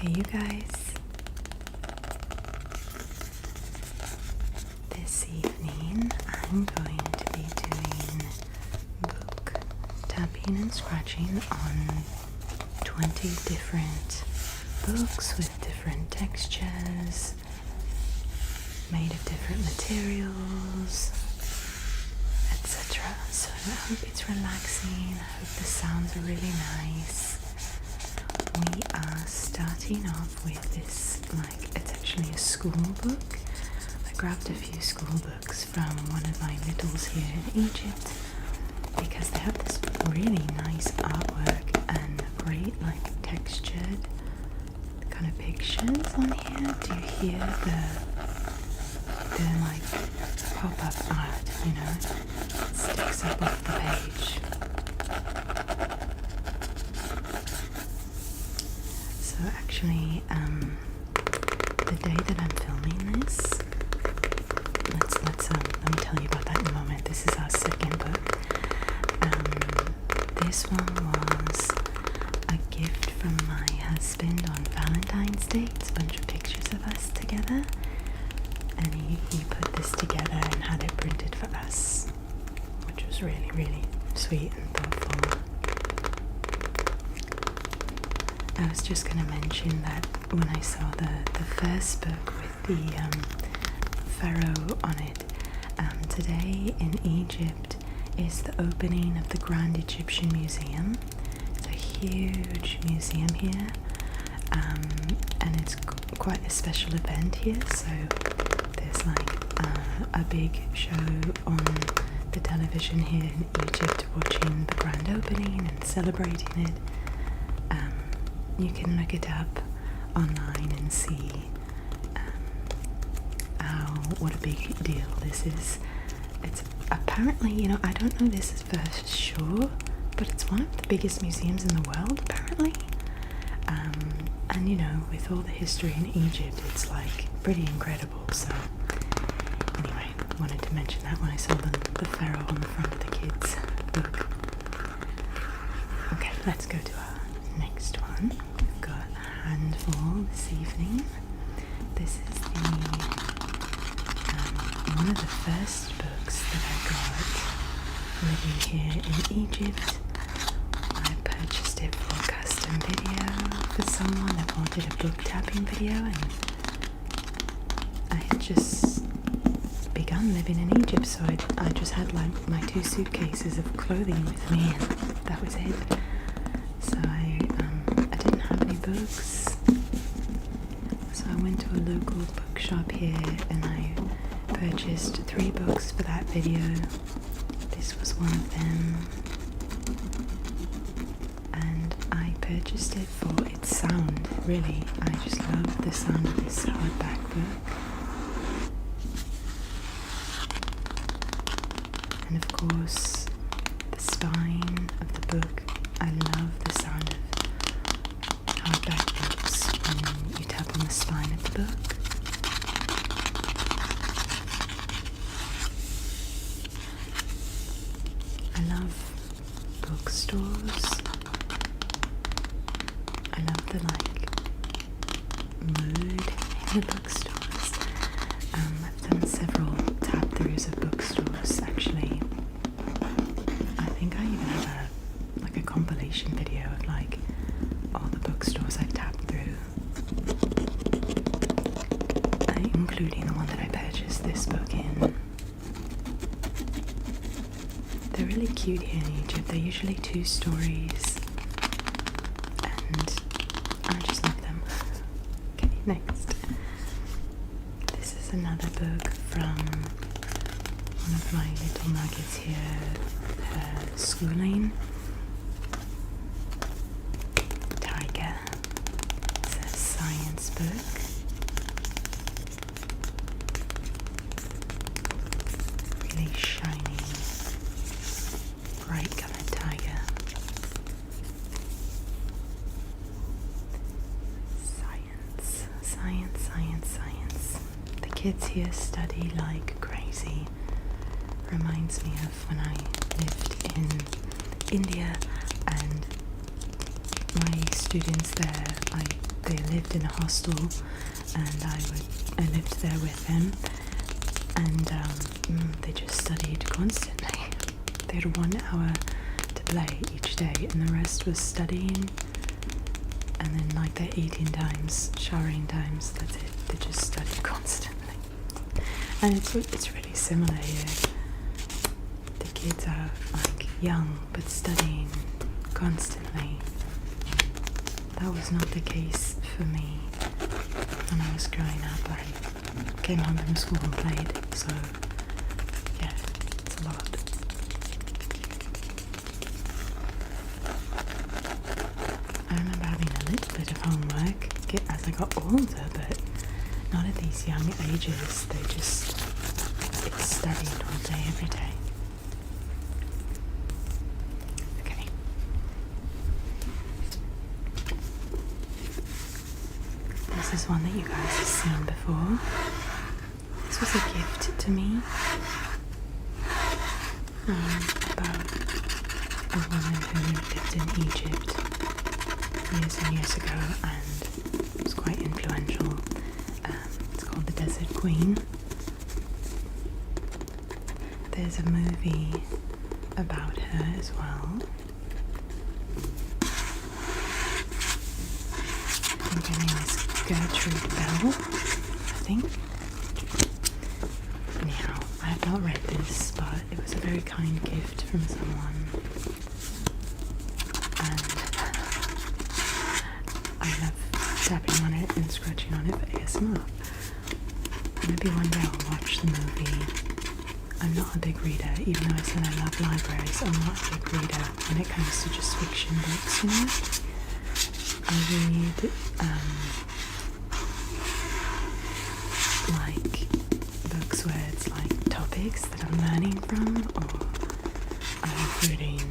Hey you guys, this evening I'm going to be doing book tapping and scratching on 20 different books with different textures, made of different materials, etc. So I hope it's relaxing, I hope the sounds are really nice. We are starting off with this, it's actually a school book. I grabbed a few school books from one of my littles here in Egypt because they have this really nice artwork and great textured kind of pictures on here. Do you hear the pop-up art, it sticks up off the page. So actually, the day that I'm filming this, let me tell you about that in a moment. This is our second book. This one was a gift from my husband on Valentine's Day. It's a bunch of pictures of us together, and he put this together and had it printed for us, which was really, really sweet and thoughtful. I was just going to mention that when I saw the first book with the pharaoh on it, today in Egypt is the opening of the Grand Egyptian Museum. It's a huge museum here, and it's quite a special event here, so there's a big show on the television here in Egypt watching the grand opening and celebrating it. You can look it up online and see what a big deal this is. It's apparently, I don't know this is for sure, but it's one of the biggest museums in the world, apparently. And with all the history in Egypt, it's pretty incredible. So anyway, wanted to mention that when I saw the pharaoh on the front of the kids' book. Okay, let's go to our next one. We've got a handful this evening. This is one of the first books that I got living here in Egypt. I purchased it for a custom video for someone that wanted a book tapping video, and I had just begun living in Egypt, so I just had my 2 suitcases of clothing with me, and that was it. So I didn't have any books, so I went to a local bookshop here and I purchased 3 books for that video. This was one of them, and I purchased it for its sound. Really, I just love the sound of this hardback book. And of course, the spine of the book. I love the sound of hardback books when you tap on the spine of the book. I love bookstores. I love the mood in the bookstores. I've done several tap throughs of bookstores actually. I think I even have a compilation video of all the bookstores I've tapped through, including the one that I purchased this book in. They're really cute here in Egypt. They're usually 2 stories, and I just love them. Okay, next. This is another book from one of my little nuggets here, schooling. Tiger. It's a science book. Really shiny, bright coloured tiger. Science, science, science, science. The kids here study like crazy. Reminds me of when I lived in India, and my students there, I they lived in a hostel, and I lived there with them, and they just studied constantly. They had 1 hour to play each day, and the rest was studying, and then like their eating times, showering times, that's it. They just studied constantly. And it's really similar here. The kids are like young but studying constantly. That was not the case for me when I was growing up. I came home from school and played, so yeah, it's a lot. I remember having a little bit of homework as I got older, but not at these young ages. They just studied all day, every day. Okay. This is one that you guys have seen before. This was a gift to me about a woman who lived in Egypt years and years ago and was quite influential. It's called The Desert Queen. There's a movie about her as well. I think her name is Gertrude Bell, I think. Anyhow, I have not read this, but it was a very kind gift from someone. And I love tapping on it and scratching on it for ASMR. Maybe one day I'll watch the movie. I'm not a big reader, even though I said I love libraries. I'm not a big reader when it comes to just fiction books, you know. I read like books where it's like topics that I'm learning from, or I'm reading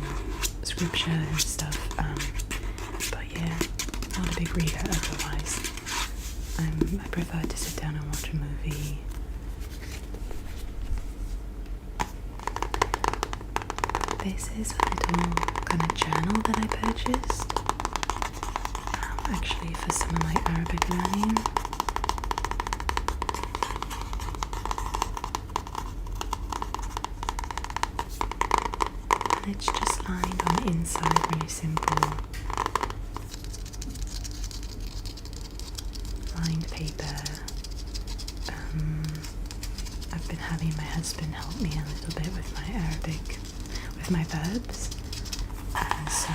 scripture and stuff. But yeah, not a big reader otherwise. I prefer to sit down and watch a movie. This is a little kind of journal that I purchased, actually for some of my Arabic learning. And it's just lined on the inside, really simple. Lined paper. I've been having my husband help me a little bit with my Arabic, with my verbs, and so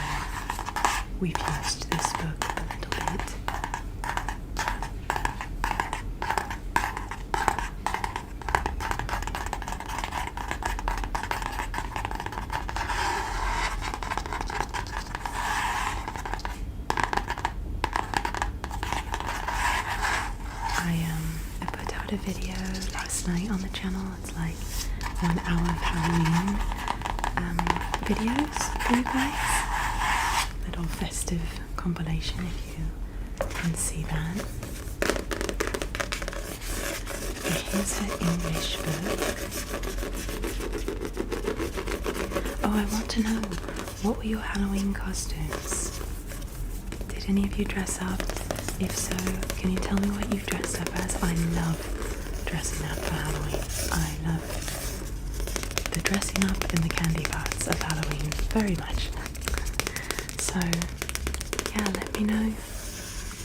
we've used this book a little bit. I put out a video last night on the channel. It's like 1 hour of Halloween videos for you guys. Little festive compilation if you can see that. And here's an English book. Oh, I want to know, what were your Halloween costumes? Did any of you dress up? If so, can you tell me what you've dressed up as? I love dressing up for Halloween. I love the dressing up and the candy parts of Halloween very much. So yeah, let me know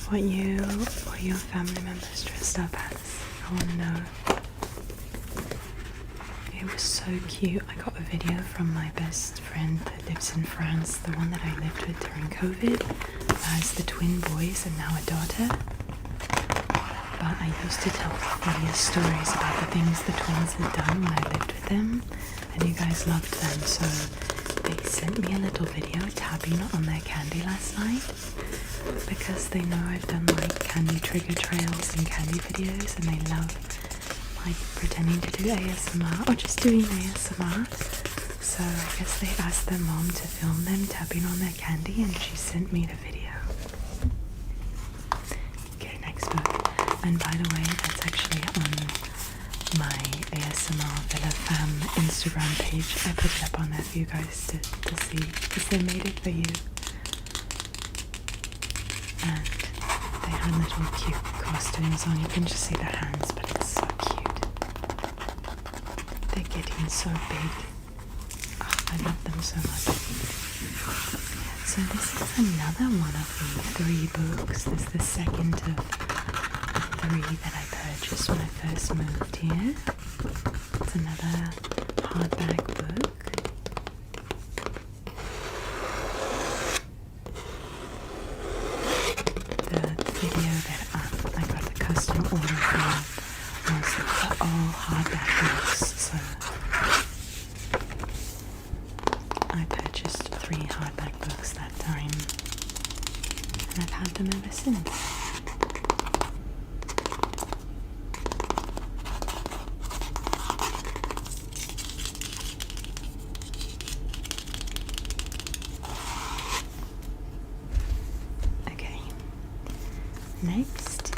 what you or your family members dressed up as. I want to know. It was so cute. I got a video from my best friend that lives in France, the one that I lived with during COVID, who has the twin boys and now a daughter. But I used to tell various stories about the things the twins had done when I lived with them, and you guys loved them, so they sent me a little video tapping on their candy last night, because they know I've done like candy trigger trails and candy videos, and they love like pretending to do ASMR or just doing ASMR. So I guess they asked their mom to film them tapping on their candy, and she sent me the video. Okay, next book. And by the way, that's actually on my ASMRVilla fam Instagram page. I put it up on there for you guys to see, because they made it for you. And They had little cute costumes on. You can just see the hands, but it's so cute. They're getting so big. Oh, I love them so much. So this is another one of the 3 books. This is the second of the 3 that I purchased when I first moved here. It's another hardback book. The video that I got the custom order from was for all hardback books, so I purchased 3 hardback books that time, and I've had them ever since. Okay, next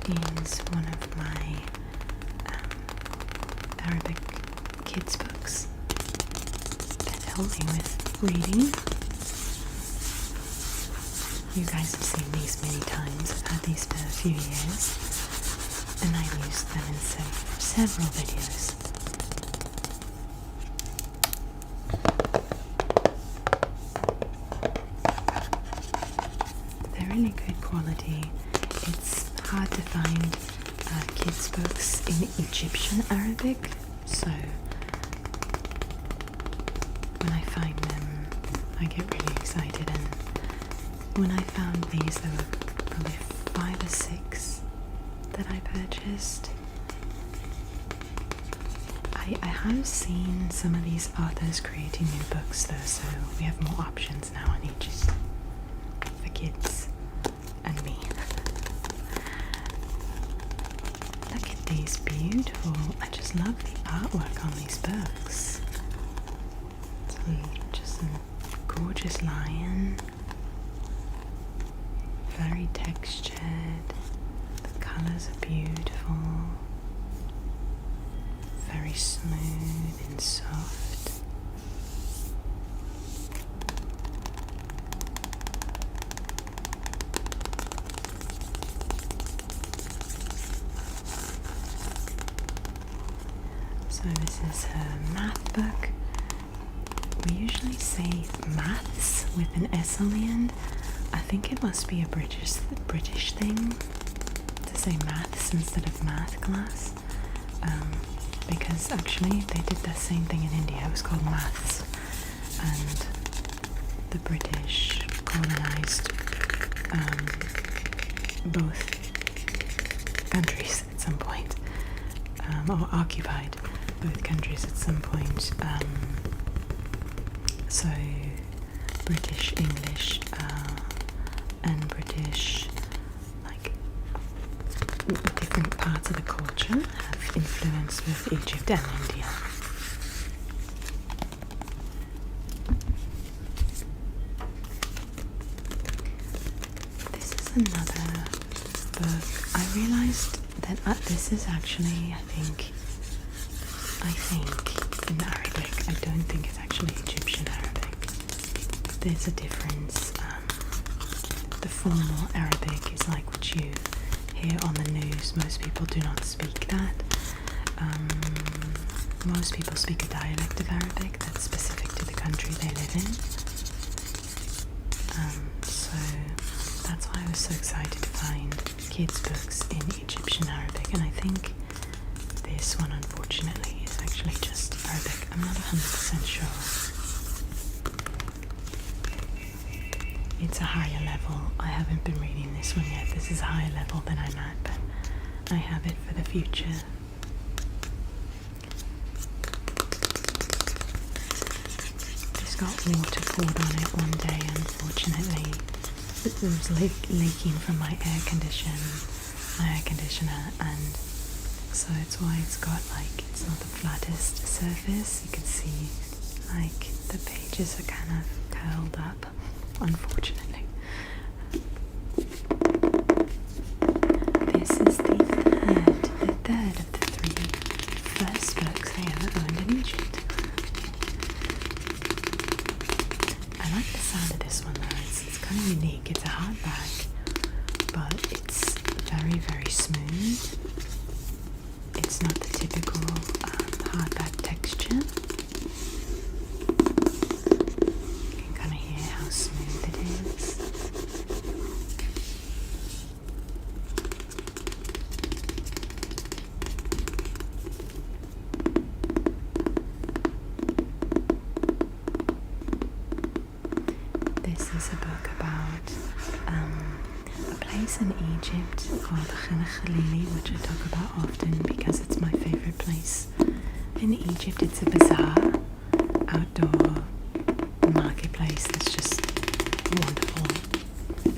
is one of my Arabic kids books that help me with reading. You guys have seen these many times. I've had these for a few years, and I've used them in several videos. They're really good quality. It's hard to find kids books in Egyptian Arabic, so when I find them I get really excited, and when I found these there were probably 5 or 6 that I purchased. I have seen some of these authors creating new books though, so we have more options now in Egypt for kids and me. Look at these beautiful, I just love the artwork on these books. It's just a gorgeous lion, very textured, the colours are beautiful, very smooth and soft. So this is her math book. We usually say maths with an S on the end. I think it must be a British thing to say maths instead of math class, because actually they did the same thing in India. It was called maths, and the British colonized both countries at some point, or occupied both countries at some point. So British English and British, like, different parts of the culture have influence with Egypt and India. This is another book. I realized that this is actually, I think in Arabic. I don't think it's actually Egyptian Arabic. There's a difference. The formal Arabic is like what you hear on the news. Most people do not speak that. Most people speak a dialect of Arabic that's specific to the country they live in. So that's why I was so excited to find kids' books in Egyptian Arabic, and I think this one, unfortunately, is actually just Arabic. I'm not 100% sure. It's a higher level. I haven't been reading this one yet. This is a higher level than I'm at, but I have it for the future. Just got water poured on it one day, unfortunately. It was leaking from my air conditioner, and so it's why it's got, like, it's not the flattest surface. You can see, like, the pages are kind of curled up, unfortunately. This is the third of the 3 first books I ever owned in Egypt. I like the sound of this one though. It's kind of unique. It's a hardback, but very, very smooth. It's not the typical hardback texture. You can kind of hear how smooth it is. This is a book about a place in Egypt called Khalili, which I talk about often because it's my favourite place in Egypt. It's a bazaar, outdoor marketplace that's just wonderful,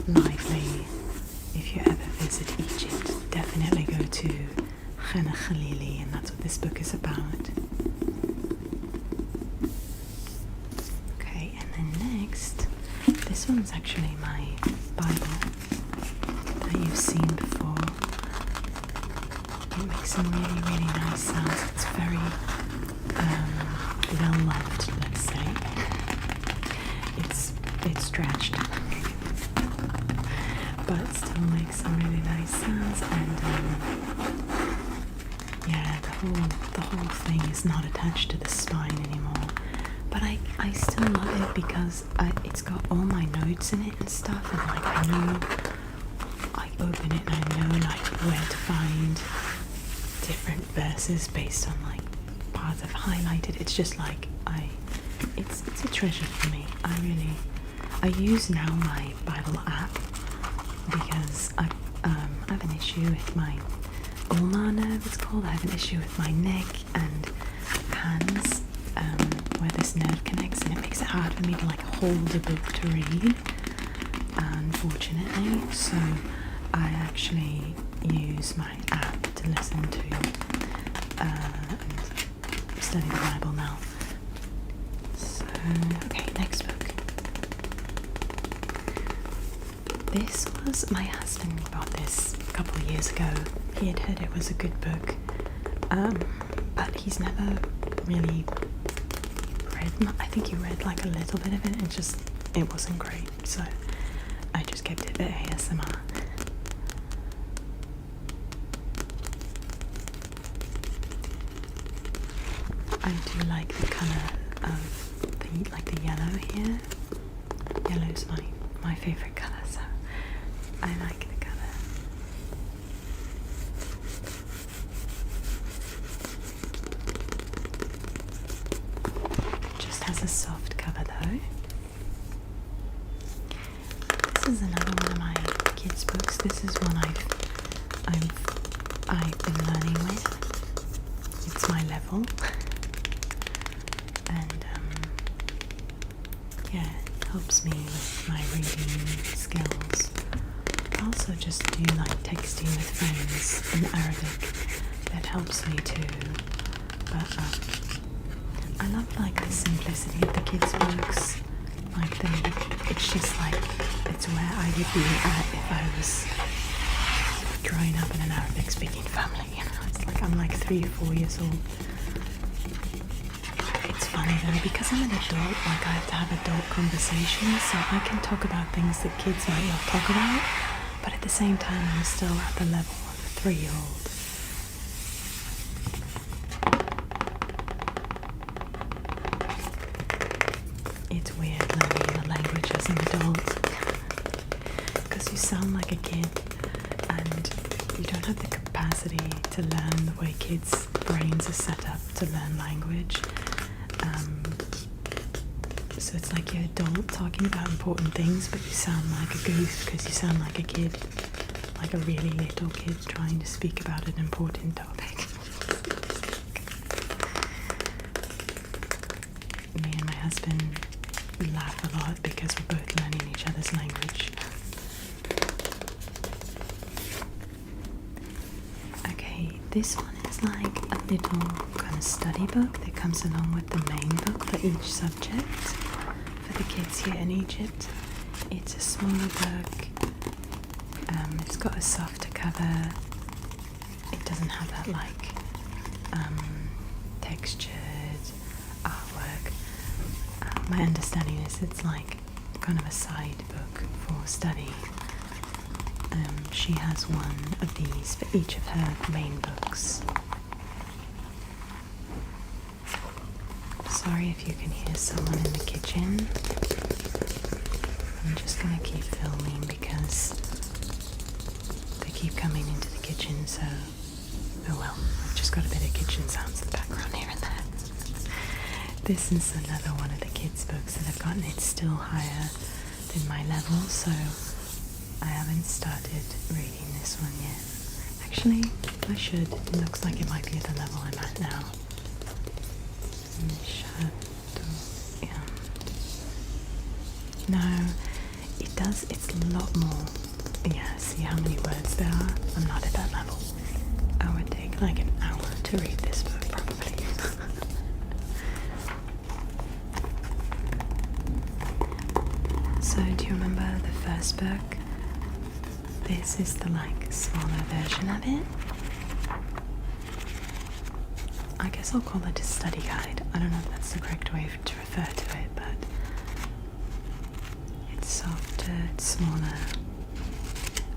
lively. If you ever visit Egypt, definitely go to Khalili, and that's what this book is about. Okay, and then next, this one's actually my Bible that you've seen before. It makes some really, really nice sounds. It's very well loved, let's say. It's stretched, but it still makes some really nice sounds. And yeah, the whole thing is not attached to the spine anymore. But I still love it because it's got all my notes in it and stuff, and like I open it and I know like where to find different verses based on like parts I've highlighted. It's just like it's a treasure for me. I use now my Bible app because I have an issue with my ulnar nerve, it's called. I have an issue with my neck and hands, where this nerve connects, and it makes it hard for me to like hold a book to read, unfortunately. So I actually use my app to listen to and study the Bible now. So, okay, next book. This was, my husband bought this a couple of years ago. He had heard it was a good book, but he's never really read, I think he read like a little bit of it, and it wasn't great, so I just kept it at ASMR. I do like the colour of the yellow here. Yellow's my favourite colour, so I like the colour. It just has a soft cover though. This is another one of my kids' books. This is one I've been learning with. It's my level. And yeah, it helps me with my reading skills. I also just do like texting with friends in Arabic. That helps me too. But I love like the simplicity of the kids' books. Like it's just like, it's where I would be at if I was growing up in an Arabic speaking family, you know. It's like I'm like 3 or 4 years old. It's funny though, because I'm an adult, like I have to have adult conversations, so I can talk about things that kids might not talk about, but at the same time I'm still at the level of a 3-year-old. It's weird learning a language as an adult, because you sound like a kid and you don't have the capacity to learn the way kids' brains are set up to learn language. So it's like you're adult talking about important things, but you sound like a goof because you sound like a kid, like a really little kid trying to speak about an important topic. Me and my husband laugh a lot because we're both learning each other's language. Okay, this one is like a little kind of study book that comes along with the main book for each subject for the kids here in Egypt. It's a smaller book. It's got a softer cover. It doesn't have that like textured artwork. My understanding is it's like kind of a side book for study. she has one of these for each of her main books. Sorry if you can hear someone in the kitchen. I'm just gonna keep filming because they keep coming into the kitchen, so oh well, I've just got a bit of kitchen sounds in the background here and there. This is another one of the kids' books that I've gotten. It's still higher than my level, so I haven't started reading this one yet. Actually, I should. It looks like it might be at the level I'm at now. No, it does. It's a lot more. Yeah, see how many words there are? I'm not at that level. I would take like an hour to read this book, probably. So, do you remember the first book? This is the like smaller version of it. I guess I'll call it a study guide. I don't know if that's the correct way to refer to it, but it's softer, it's smaller,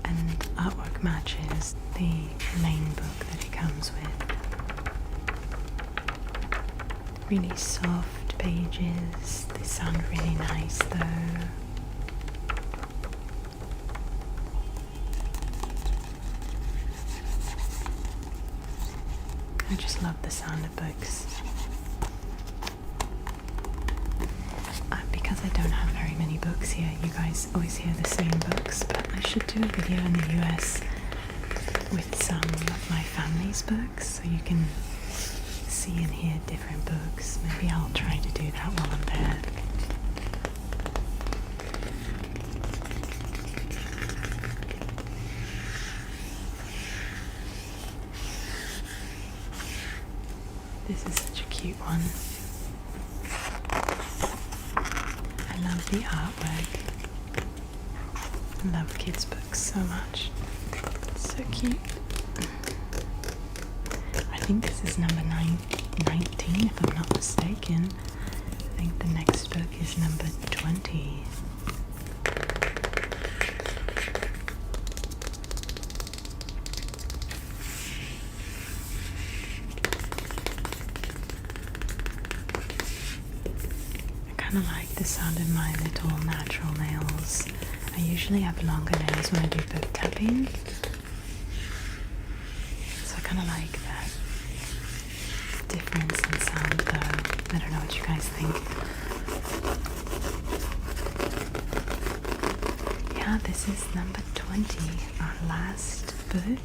and artwork matches the main book that it comes with. Really soft pages. They sound really nice though. I just love the sound of books. Because I don't have very many books here, you guys always hear the same books, but I should do a video in the US with some of my family's books so you can see and hear different books. Maybe I'll try to do that while I'm there. This is such a cute one. I love the artwork. I love kids' books so much. It's so cute. I think this is number 19 if I'm not mistaken. I think the next book is number 20. I kind of like the sound of my little natural nails. I usually have longer nails when I do book tapping, so I kind of like that difference in sound though. I don't know what you guys think. Yeah, this is number 20, our last book.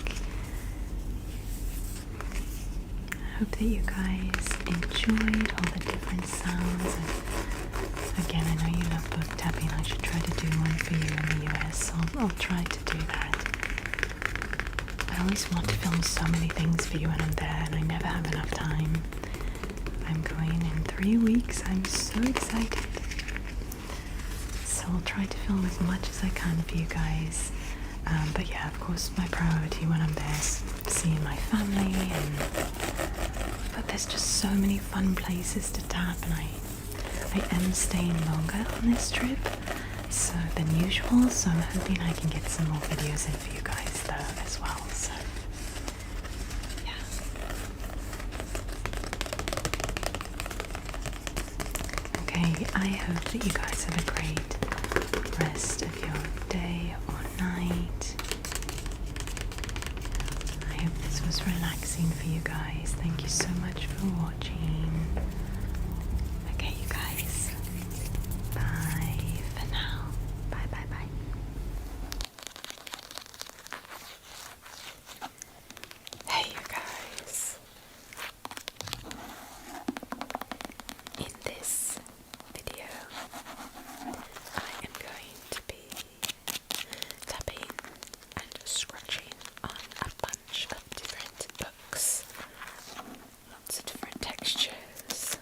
I hope that you guys enjoyed all the different sounds. And again, I know you love book tapping. I should try to do one for you in the US. So I'll try to do that. I always want to film so many things for you when I'm there, and I never have enough time. I'm going in 3 weeks. I'm so excited. So I'll try to film as much as I can for you guys. But yeah, of course, my priority when I'm there is seeing my family. But there's just so many fun places to tap, and I am staying longer on this trip than usual, so I'm hoping I can get some more videos in for you guys though as well. So yeah. Okay, I hope that you guys have a great rest of your day or night. I hope this was relaxing for you guys. Thank you so much for watching. Okay, you guys. Bye for now. Bye, bye, bye. Hey, you guys. In this video, I am going to be tapping and scratching on a bunch of different books. Lots of different textures.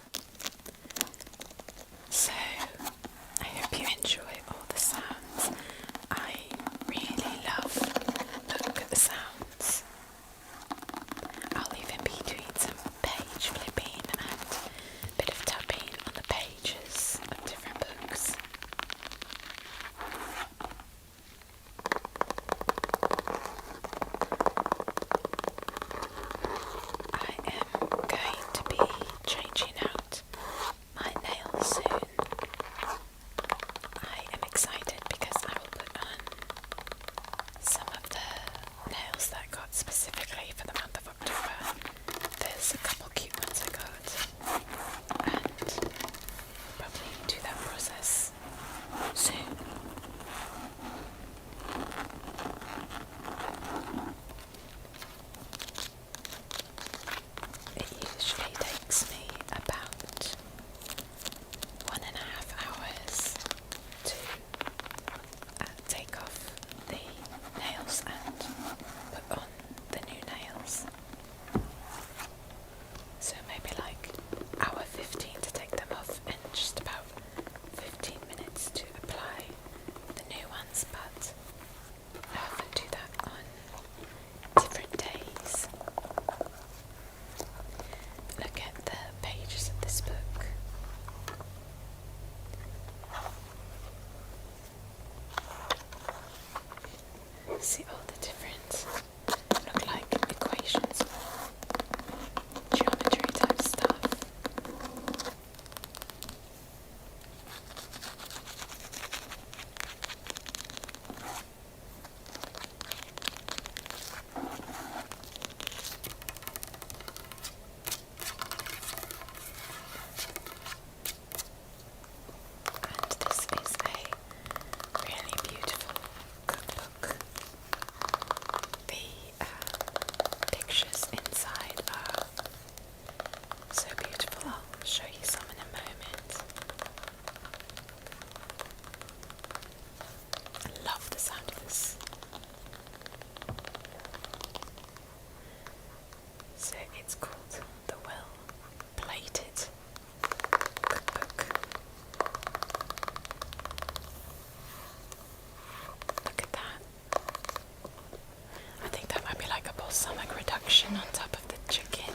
balsamic reduction on top of the chicken.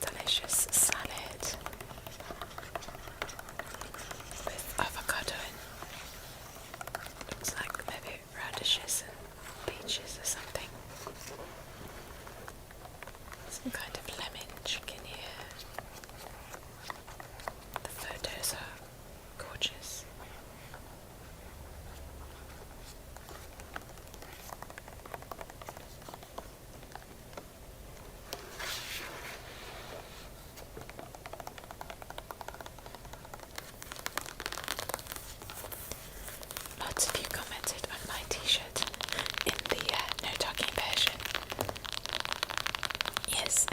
Delicious salad with avocado and looks like maybe radishes and peaches or something. Some kind of lemon chicken here. The photos are gorgeous. Lots of you commented on my t-shirt in the no talking version. Yes,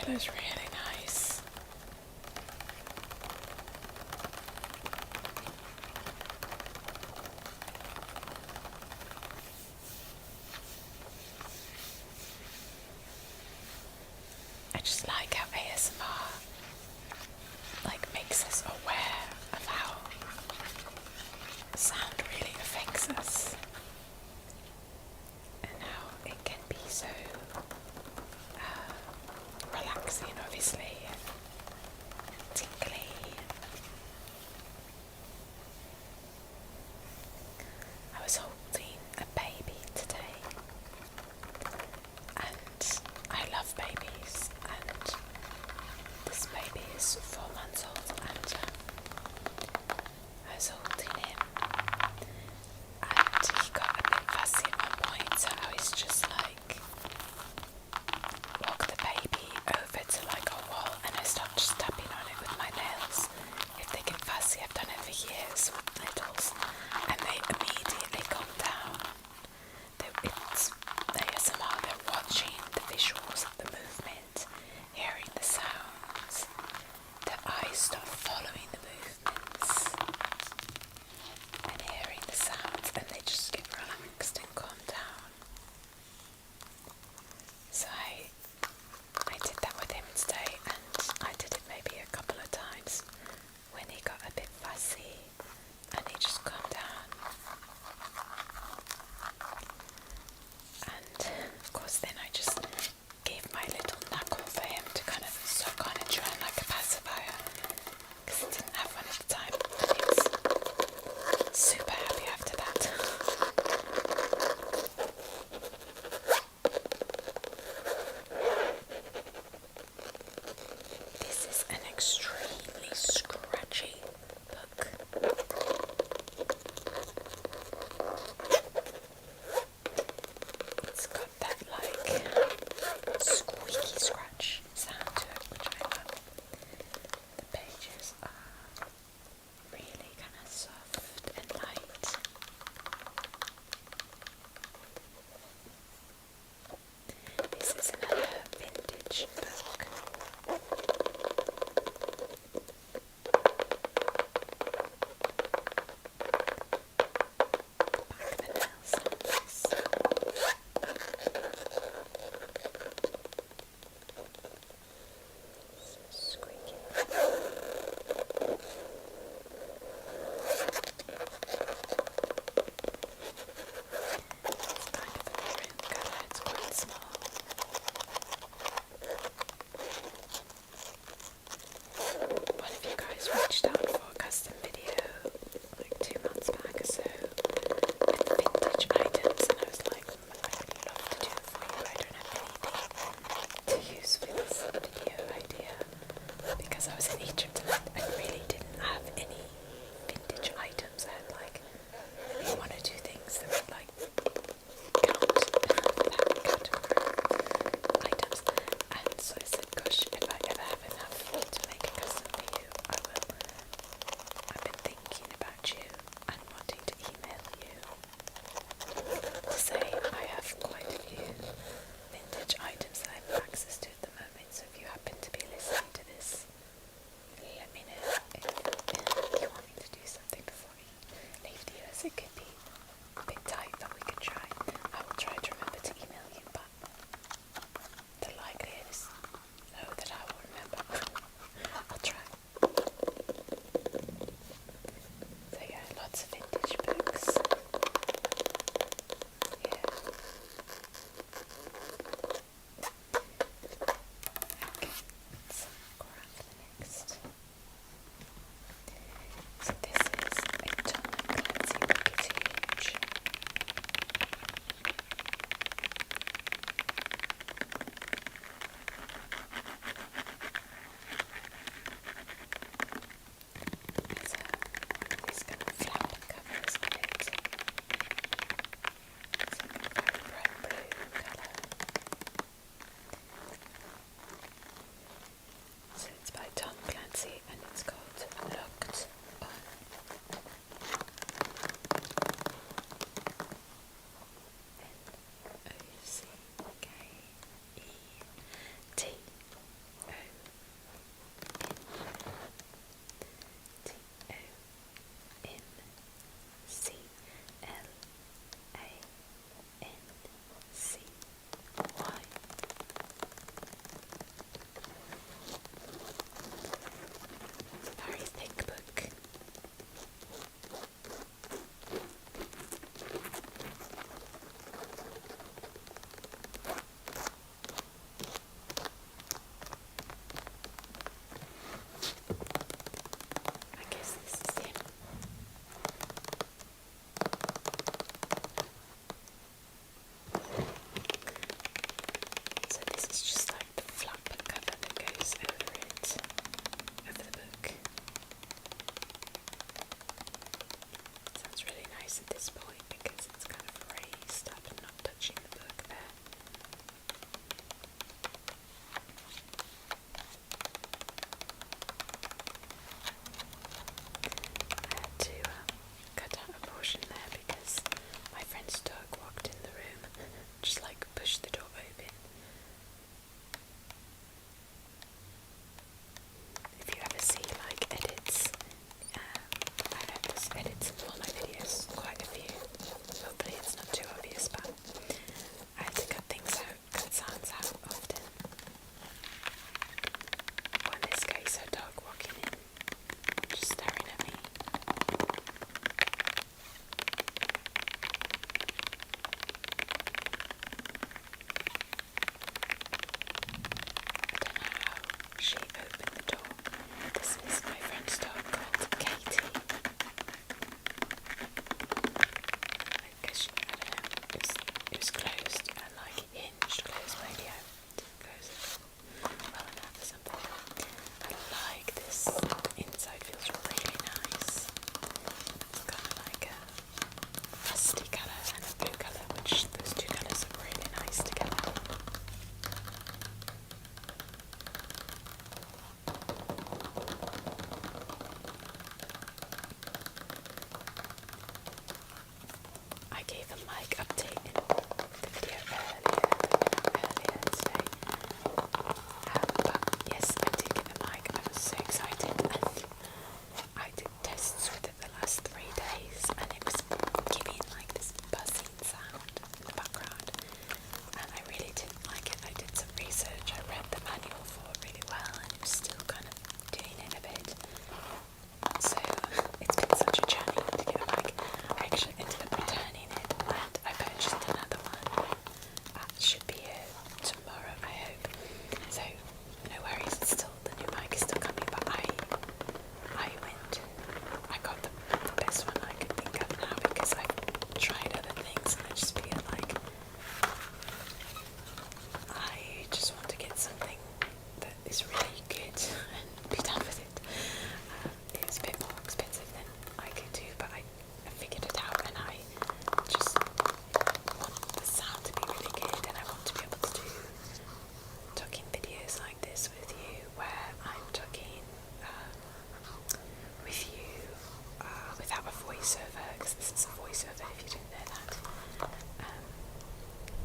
colour's really nice. I just like how ASMR makes us aware of how sound really affects us and how it can be so relaxing, obviously, tingly. I was holding a baby today, and I love babies, and this baby is 4 months old, and the mic update in the video earlier today. But yes, I did get the mic. I was so excited, and I did tests with it the last 3 days, and it was giving like this buzzing sound in the background, and I really didn't like it. I did some research. I read the manual for it really well, and it was still kind of doing it a bit. So it's been such a journey to get a mic. I actually ended up returning it, and I purchased another one. That should be here tomorrow, I hope. So no worries, it's still, the new mic is still coming, but I got the best one I could think of now, because I've tried other things and I just feel like I just want to get something that is really good and be done with it. It was a bit more expensive than I could do, but I figured it out, and I just want the sound to be really good, and I want to be able to do talking videos like this with you, where I'm talking with you without a voiceover, because this is a voiceover if you didn't know that.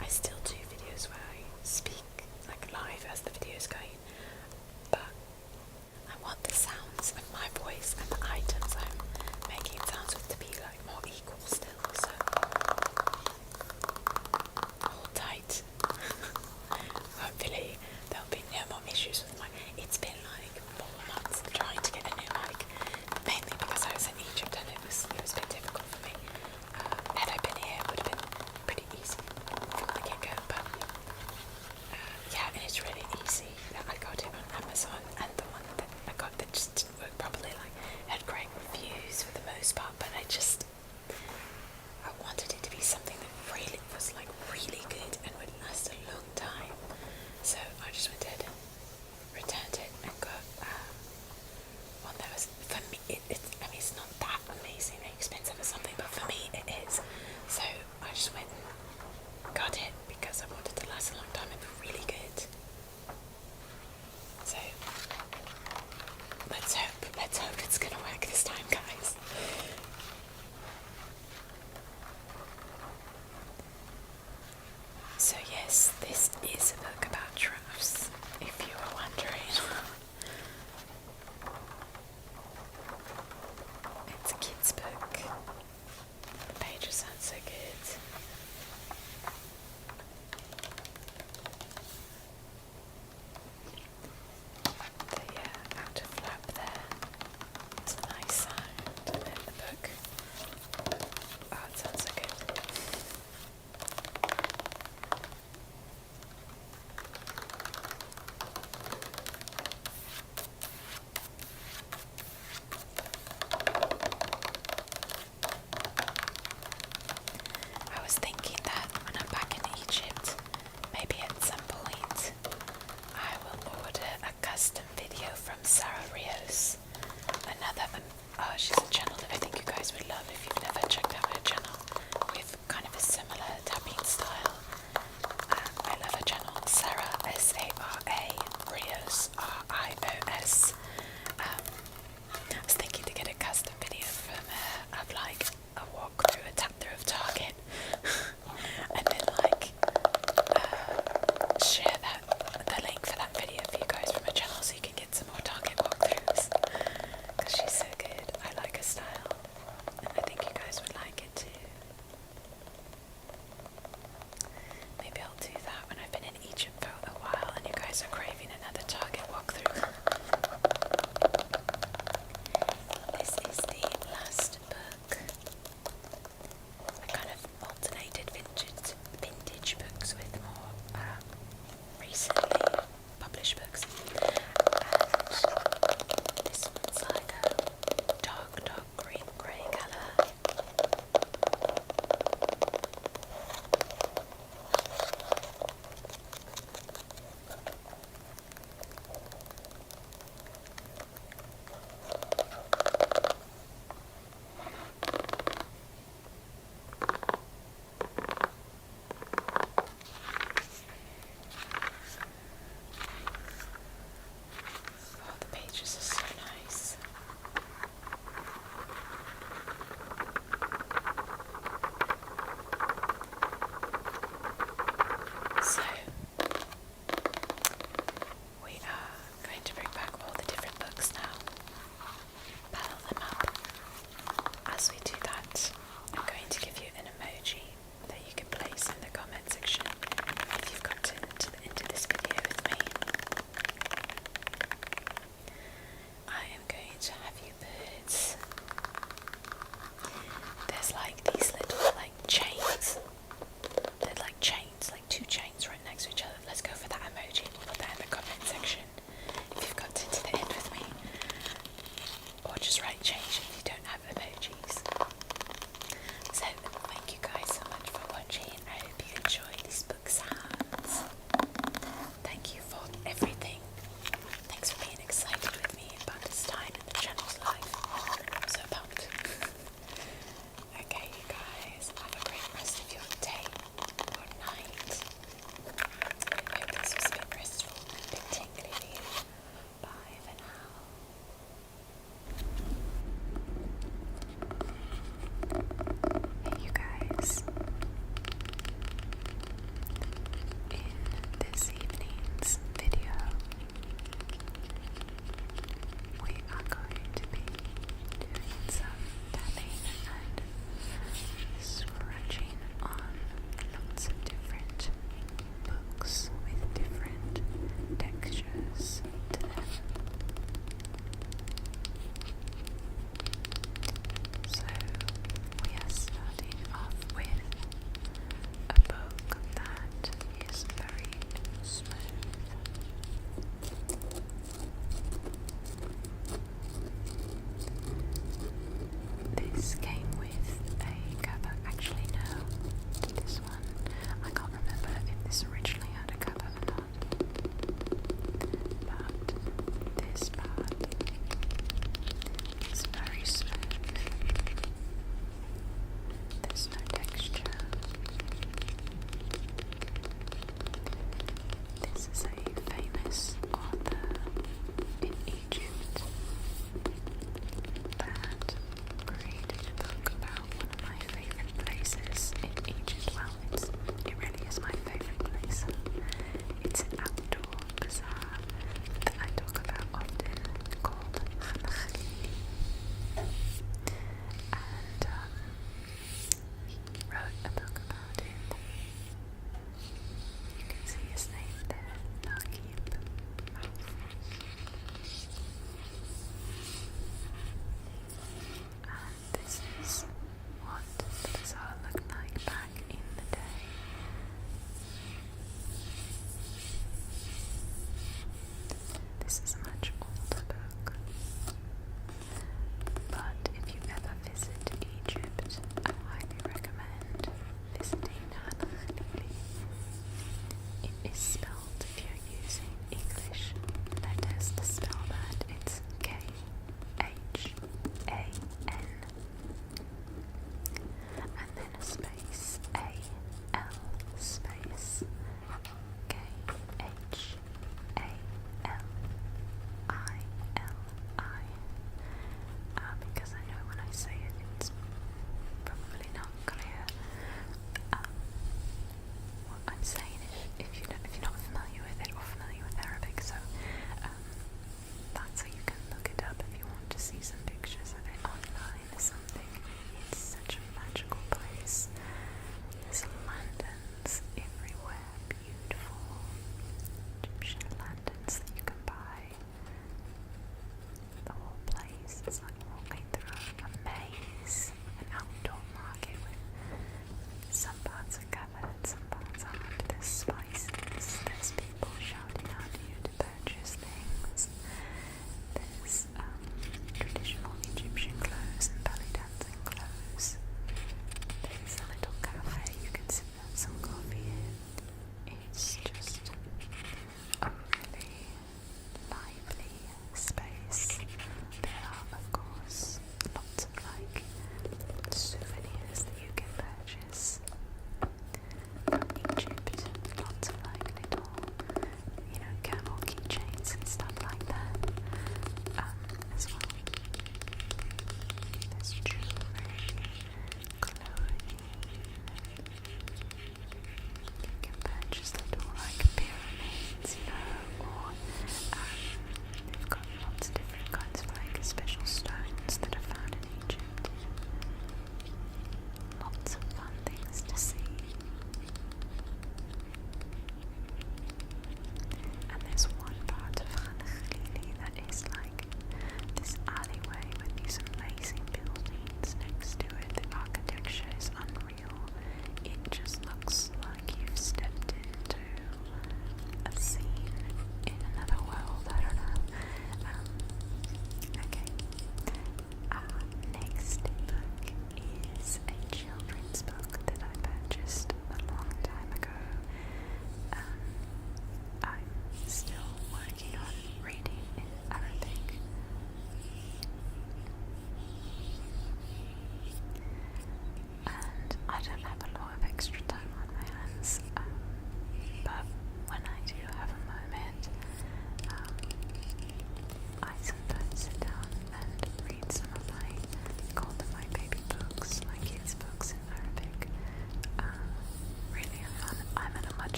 I still do videos where I speak like live as the video is going, but I want the sounds of my voice and the items I'm making sounds with to be like more equal still, so hold tight. Hopefully there'll be no more issues with my, it's been like 4 months trying to get a new mic, mainly because I was in Egypt and it was a bit difficult for me. Had I been here, it would have been pretty easy from the get-go, but yeah, and it's really easy. I got it on Amazon, and the one that I got that just didn't work properly, like, had great reviews for the most part, but I wanted it to be something that really was like really good and would last a long time. So I just went ahead and returned it and got one that was, for me, I mean, it's not that amazingly expensive or something, but for me it is. So I just went and got it because I wanted it to last a long time and be really good. So let's hope it's gonna work this time, guys. So yes, this is a book about drafts, if you were wondering. It's a kid's book. The pages aren't so good. The outer flap there. It's a nice sound. And then the book. Oh, it sounds so good. I was thinking that when I'm back in Egypt, maybe at some point, I will order a custom video from Sarah Rios. She's a channel that I think you guys would love if you've never checked out her channel, with kind of a similar tapping style. I love her channel, Sarah, S-A-R-A, Rios, R-I-O-S. I was thinking to get a custom video from her of like a walkthrough, a tap through of Target, and then like share the link for that video for you guys from her channel so you can get some more Target walkthroughs, because she's so good. I like her style, and I think you guys would like it too. Maybe I'll do that when I've been in Egypt for a while and you guys are craving another Target walkthrough. This is the last book. I kind of alternated vintage books with more recently published books. And this one's like a dark grey colour.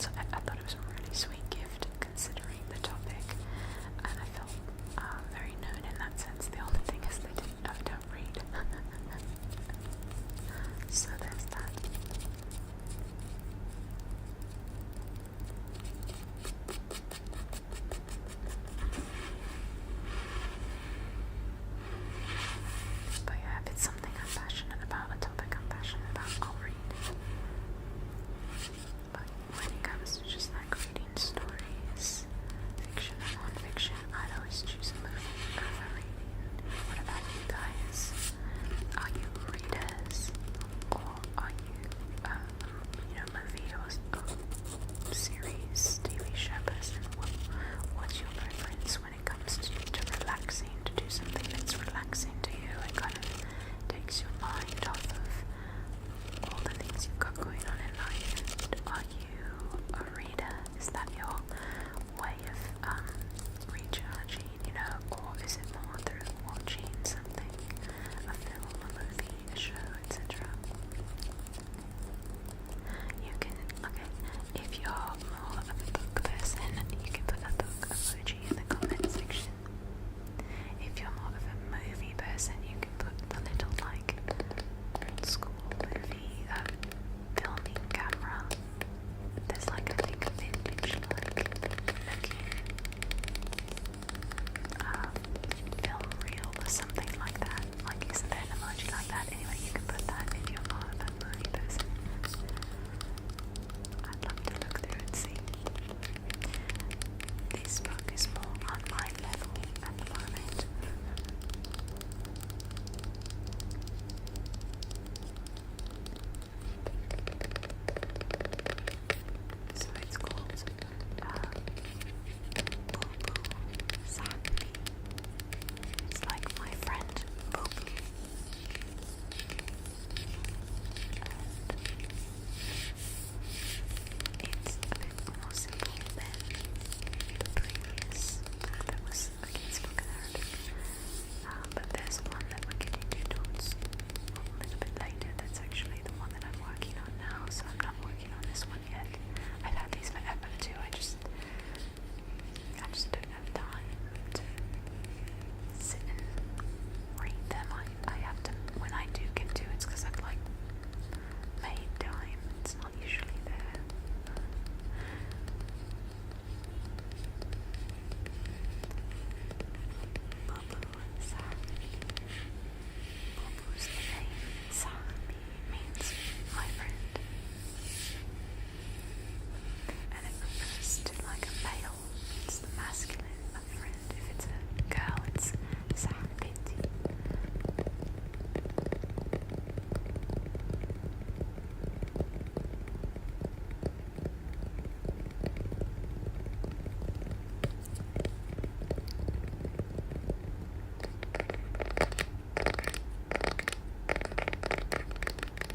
So I thought it was a really sweet gift considering the topic, and I felt very known in that sense. The only thing is I don't read. So there's that. But yeah, if it's something I'm passionate about, a topic I'm passionate about, I'll read. But when it comes to just like reading stories, fiction and non-fiction, I'd always choose a movie over reading. What about you guys? Are you readers? Or are you, movie or series, TV show person? What's your preference when it comes to relaxing, to do something that's relaxing to you and kind of takes your mind off of all the things you've got going on in life? Are you a reader? Is that your way of recharging, or is it more through watching something, a film, a movie, a show, etc.? You can, if you're more of a book person, you can put a book emoji in the comment section. If you're more of a movie person, you can put the little old school movie filming camera. There's I think a vintage looking film reel or something like that. Isn't there an emoji like that? Anyway, you can put that if you're more of a movie person. I'd love to look through and see. This book is more on my level at the moment. So it's called It's like my friend Book. It's a bit more simple than the previous book that was against book in Arabic. But there's one that we're getting to towards a little bit later. That's actually the one that I'm working on now, so I'm not working on this one yet. I've had these forever too. I just don't have time to sit and read them. I have to, when I do get to, it's because I've made time. It's not usually there. Bubu's the name. Sahbi means my friend. And it refers to a male. It's the masculine of friend. If it's a girl, it's sahbiti.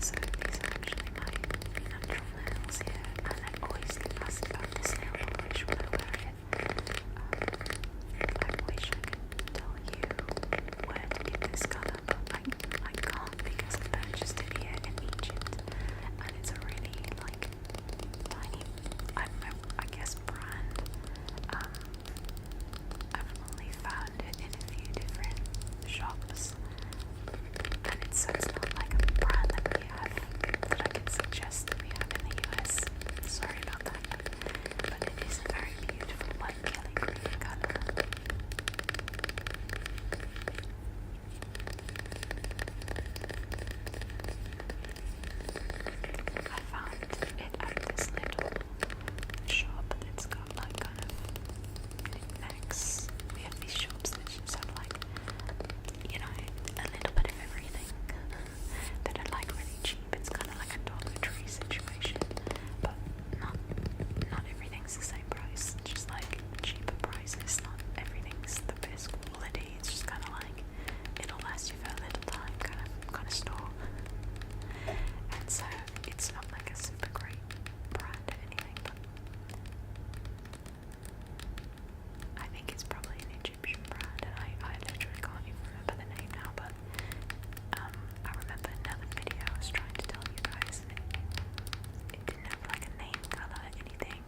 So these are actually my natural nails here, and I always ask about this nail polish when I wear it. I wish I could tell you where to get this colour, but I can't because I purchased it here in Egypt, and it's a really tiny, I don't know, I guess brand. I've only found it in a few different shops, and it's not like a brand that we have that I can suggest that we have in the US. Sorry about that, but it is a very beautiful kelly green colour. I found it at this little shop that's got kind of knickknacks. We have these shops that just have a little bit of everything that are really cheap. It's kind of like a Dollar Tree situation, but not everything's the same price. Just cheaper prices. Not everything's the best quality. It's just kind of it'll last you for a little time kind of store. And so it's not a super great brand or anything, but I think it's probably an Egyptian brand, and I literally can't even remember the name now, but I remember another video I was trying to tell you guys, and it didn't have a name colour or anything,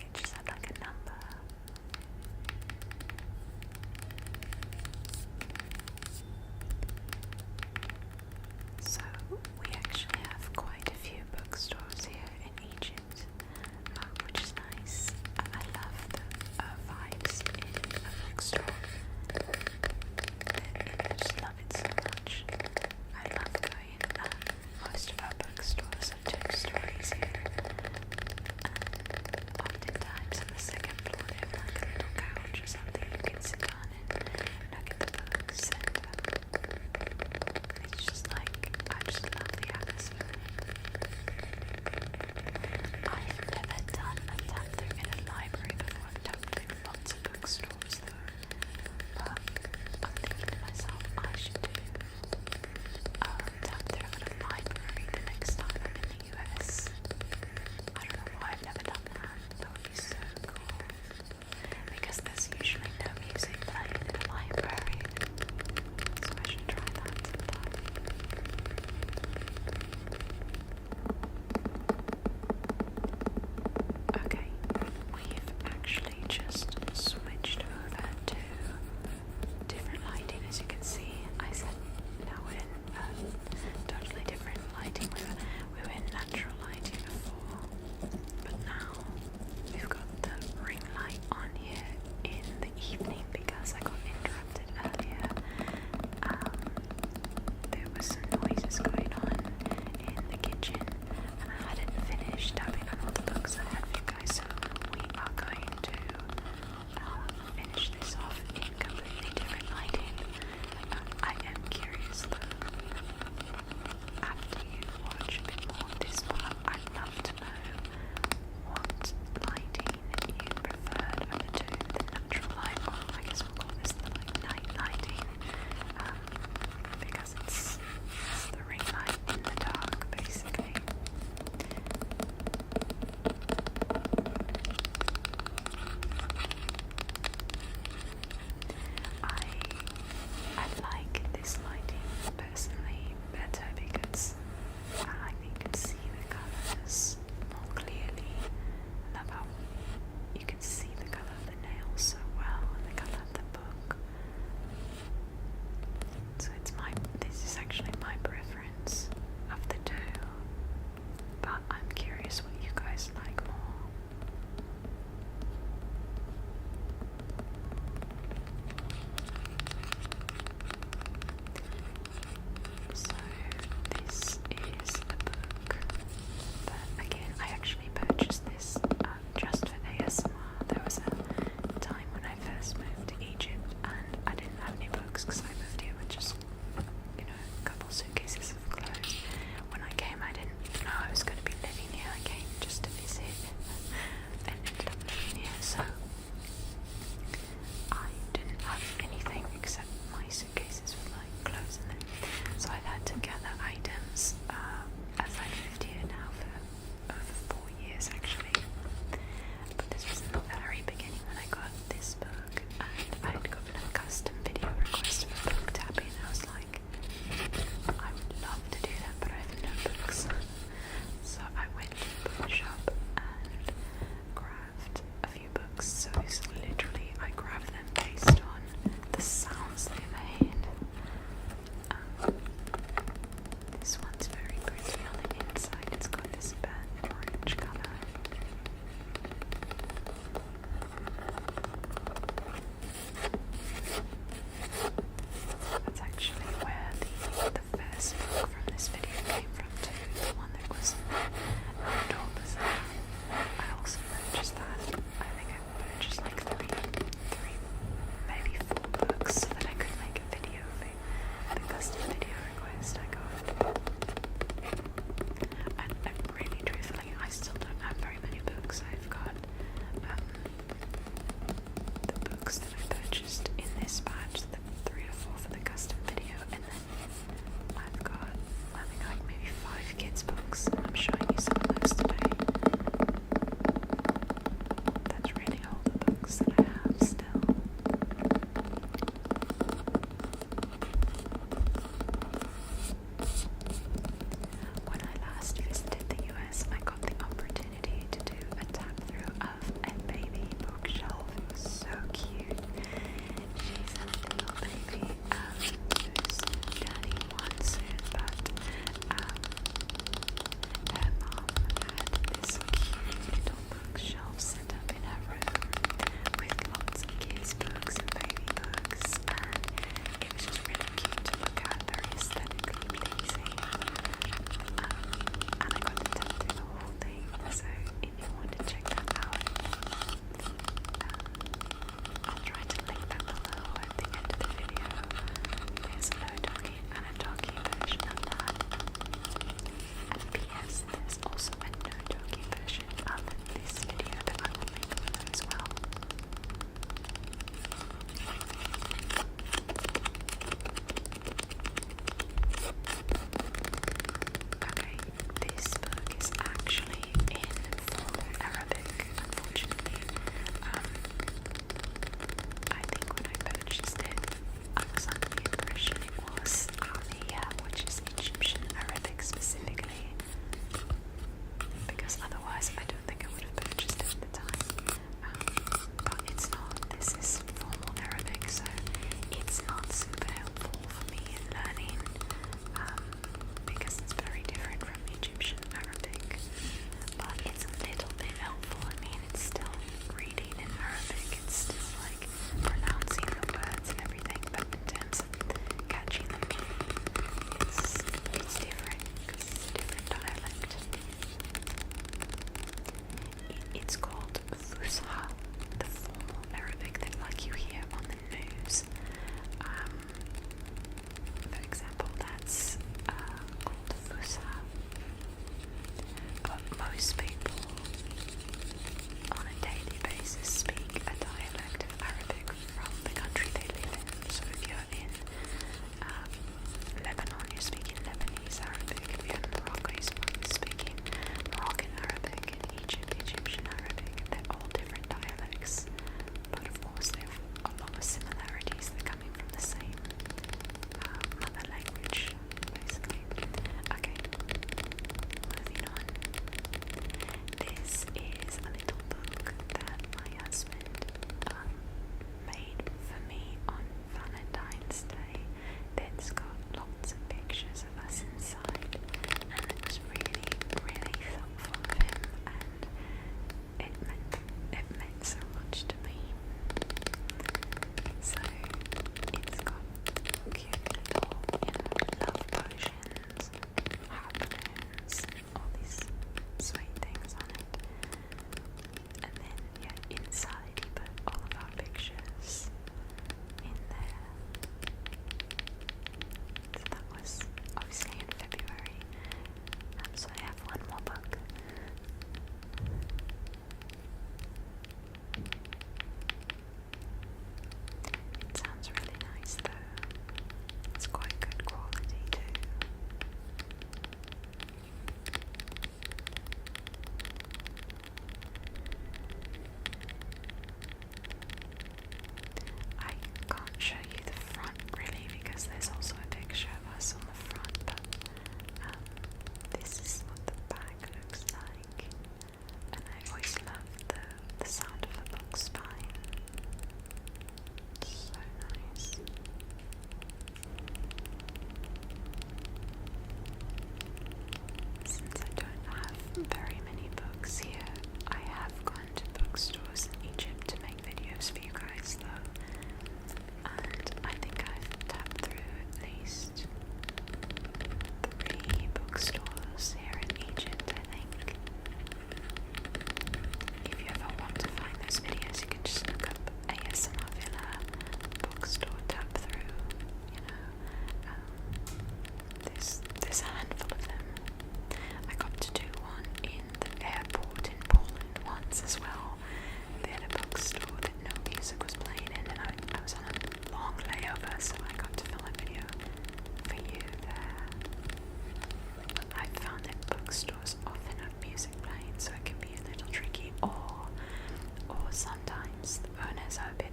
sometimes the owners are a bit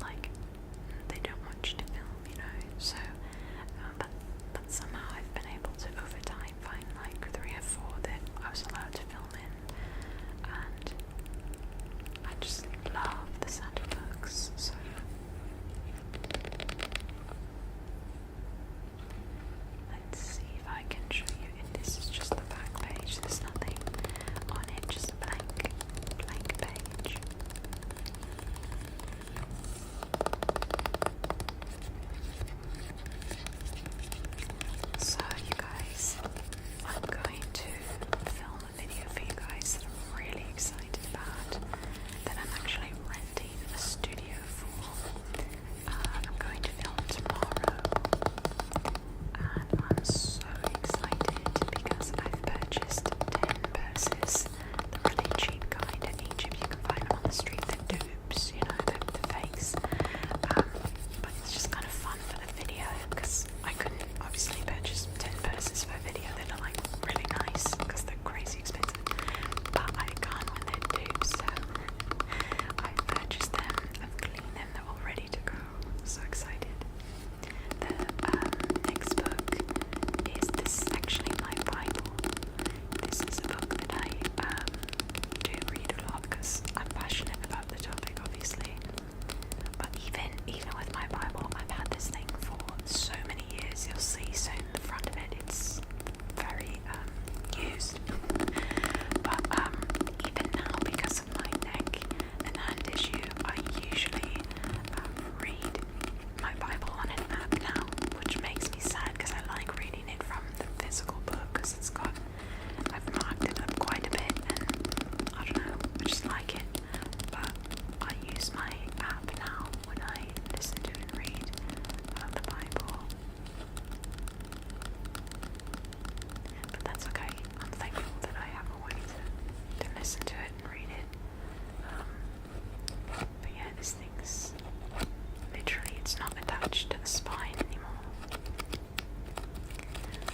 like, they don't want you to film, you know, so but somehow I've been able to over time find like 3 or 4 that I was allowed to film in, and I just love the sound of books. So let's see if I can show you. This is just the back page, there's nothing on it, just a blank page. So you guys, I'm going to film a video for you guys that I'm really excited about, that I'm actually renting a studio for. I'm going to film tomorrow, and I'm so excited because I've purchased 10 purses, the really cheap kind in Egypt. You can find them on the street, the dupes, you know, the fakes. But it's just kind of fun for the video because I couldn't obviously purchase 10 purses for a video that are like really nice because they're crazy expensive. But I can when they're dupes, so I've purchased them, I've cleaned them, they're all ready to go. I'm so excited. The next book is actually my Bible. This is a book that I do read a lot because I'm passionate about the topic, obviously. But even with my Bible, I've had this thing for so many years. You'll see soon the front of it, it's very used. But even now, because of my neck and hand issue, I usually read my Bible on an app now, which makes me sad because I like reading it from the physical book because I've marked it up quite a bit, and I don't know, I just like it. But I use my app now when I listen to and read the Bible. But that's okay. I'm thankful that I have a way to listen to it and read it. But yeah, this thing's literally, it's not attached to the spine anymore.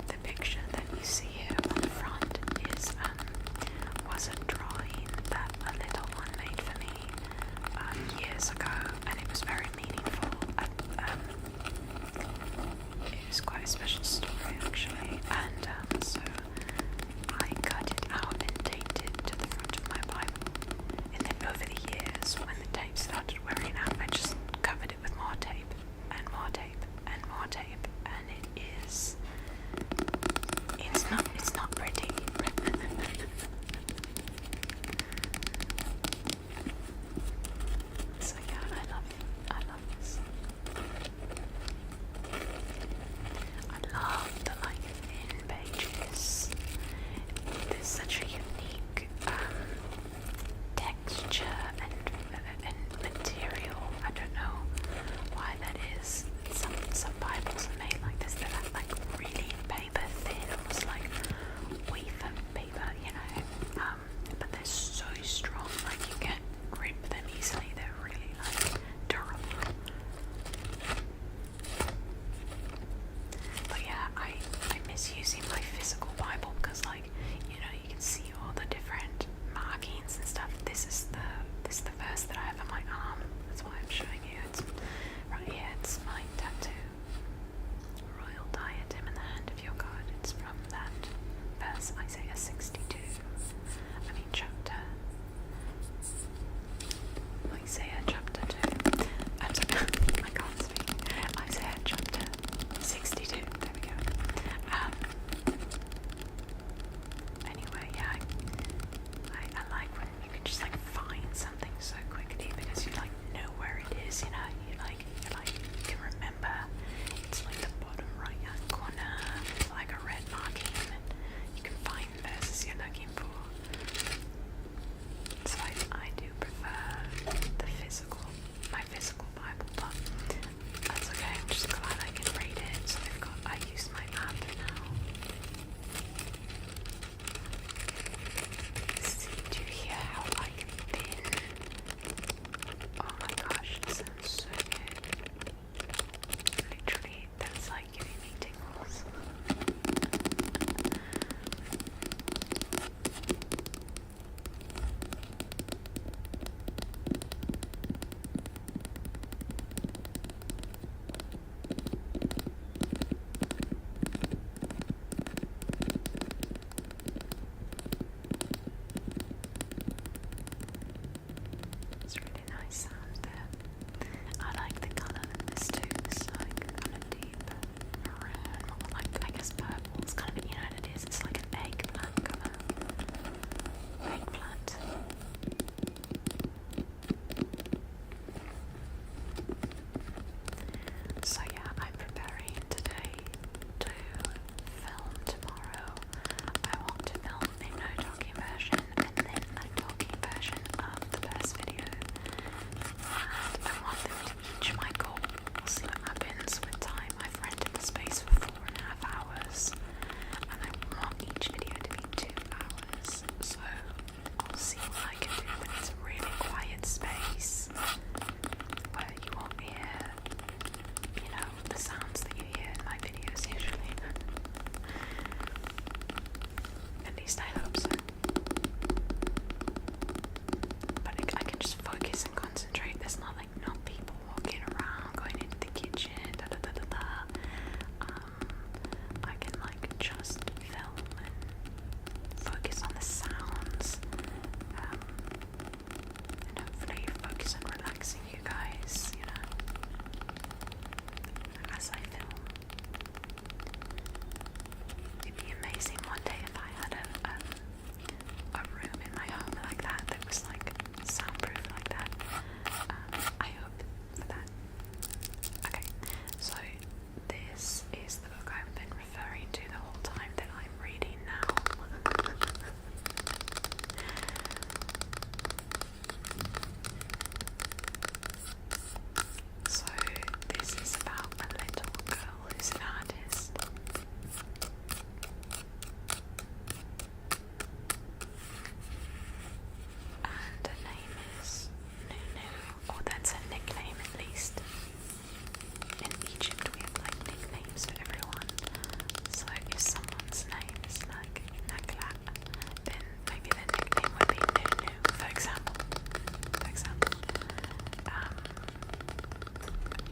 The picture that you see here on the front was a drawing that a little one made for me years ago, and it was very meaningful. It was quite a special story actually, and so I cut it out and taped it to the front of my Bible. And then over the years, when the tape started wearing out, I just covered it with more tape and more tape and more tape, and it's not pretty. So yeah,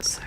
So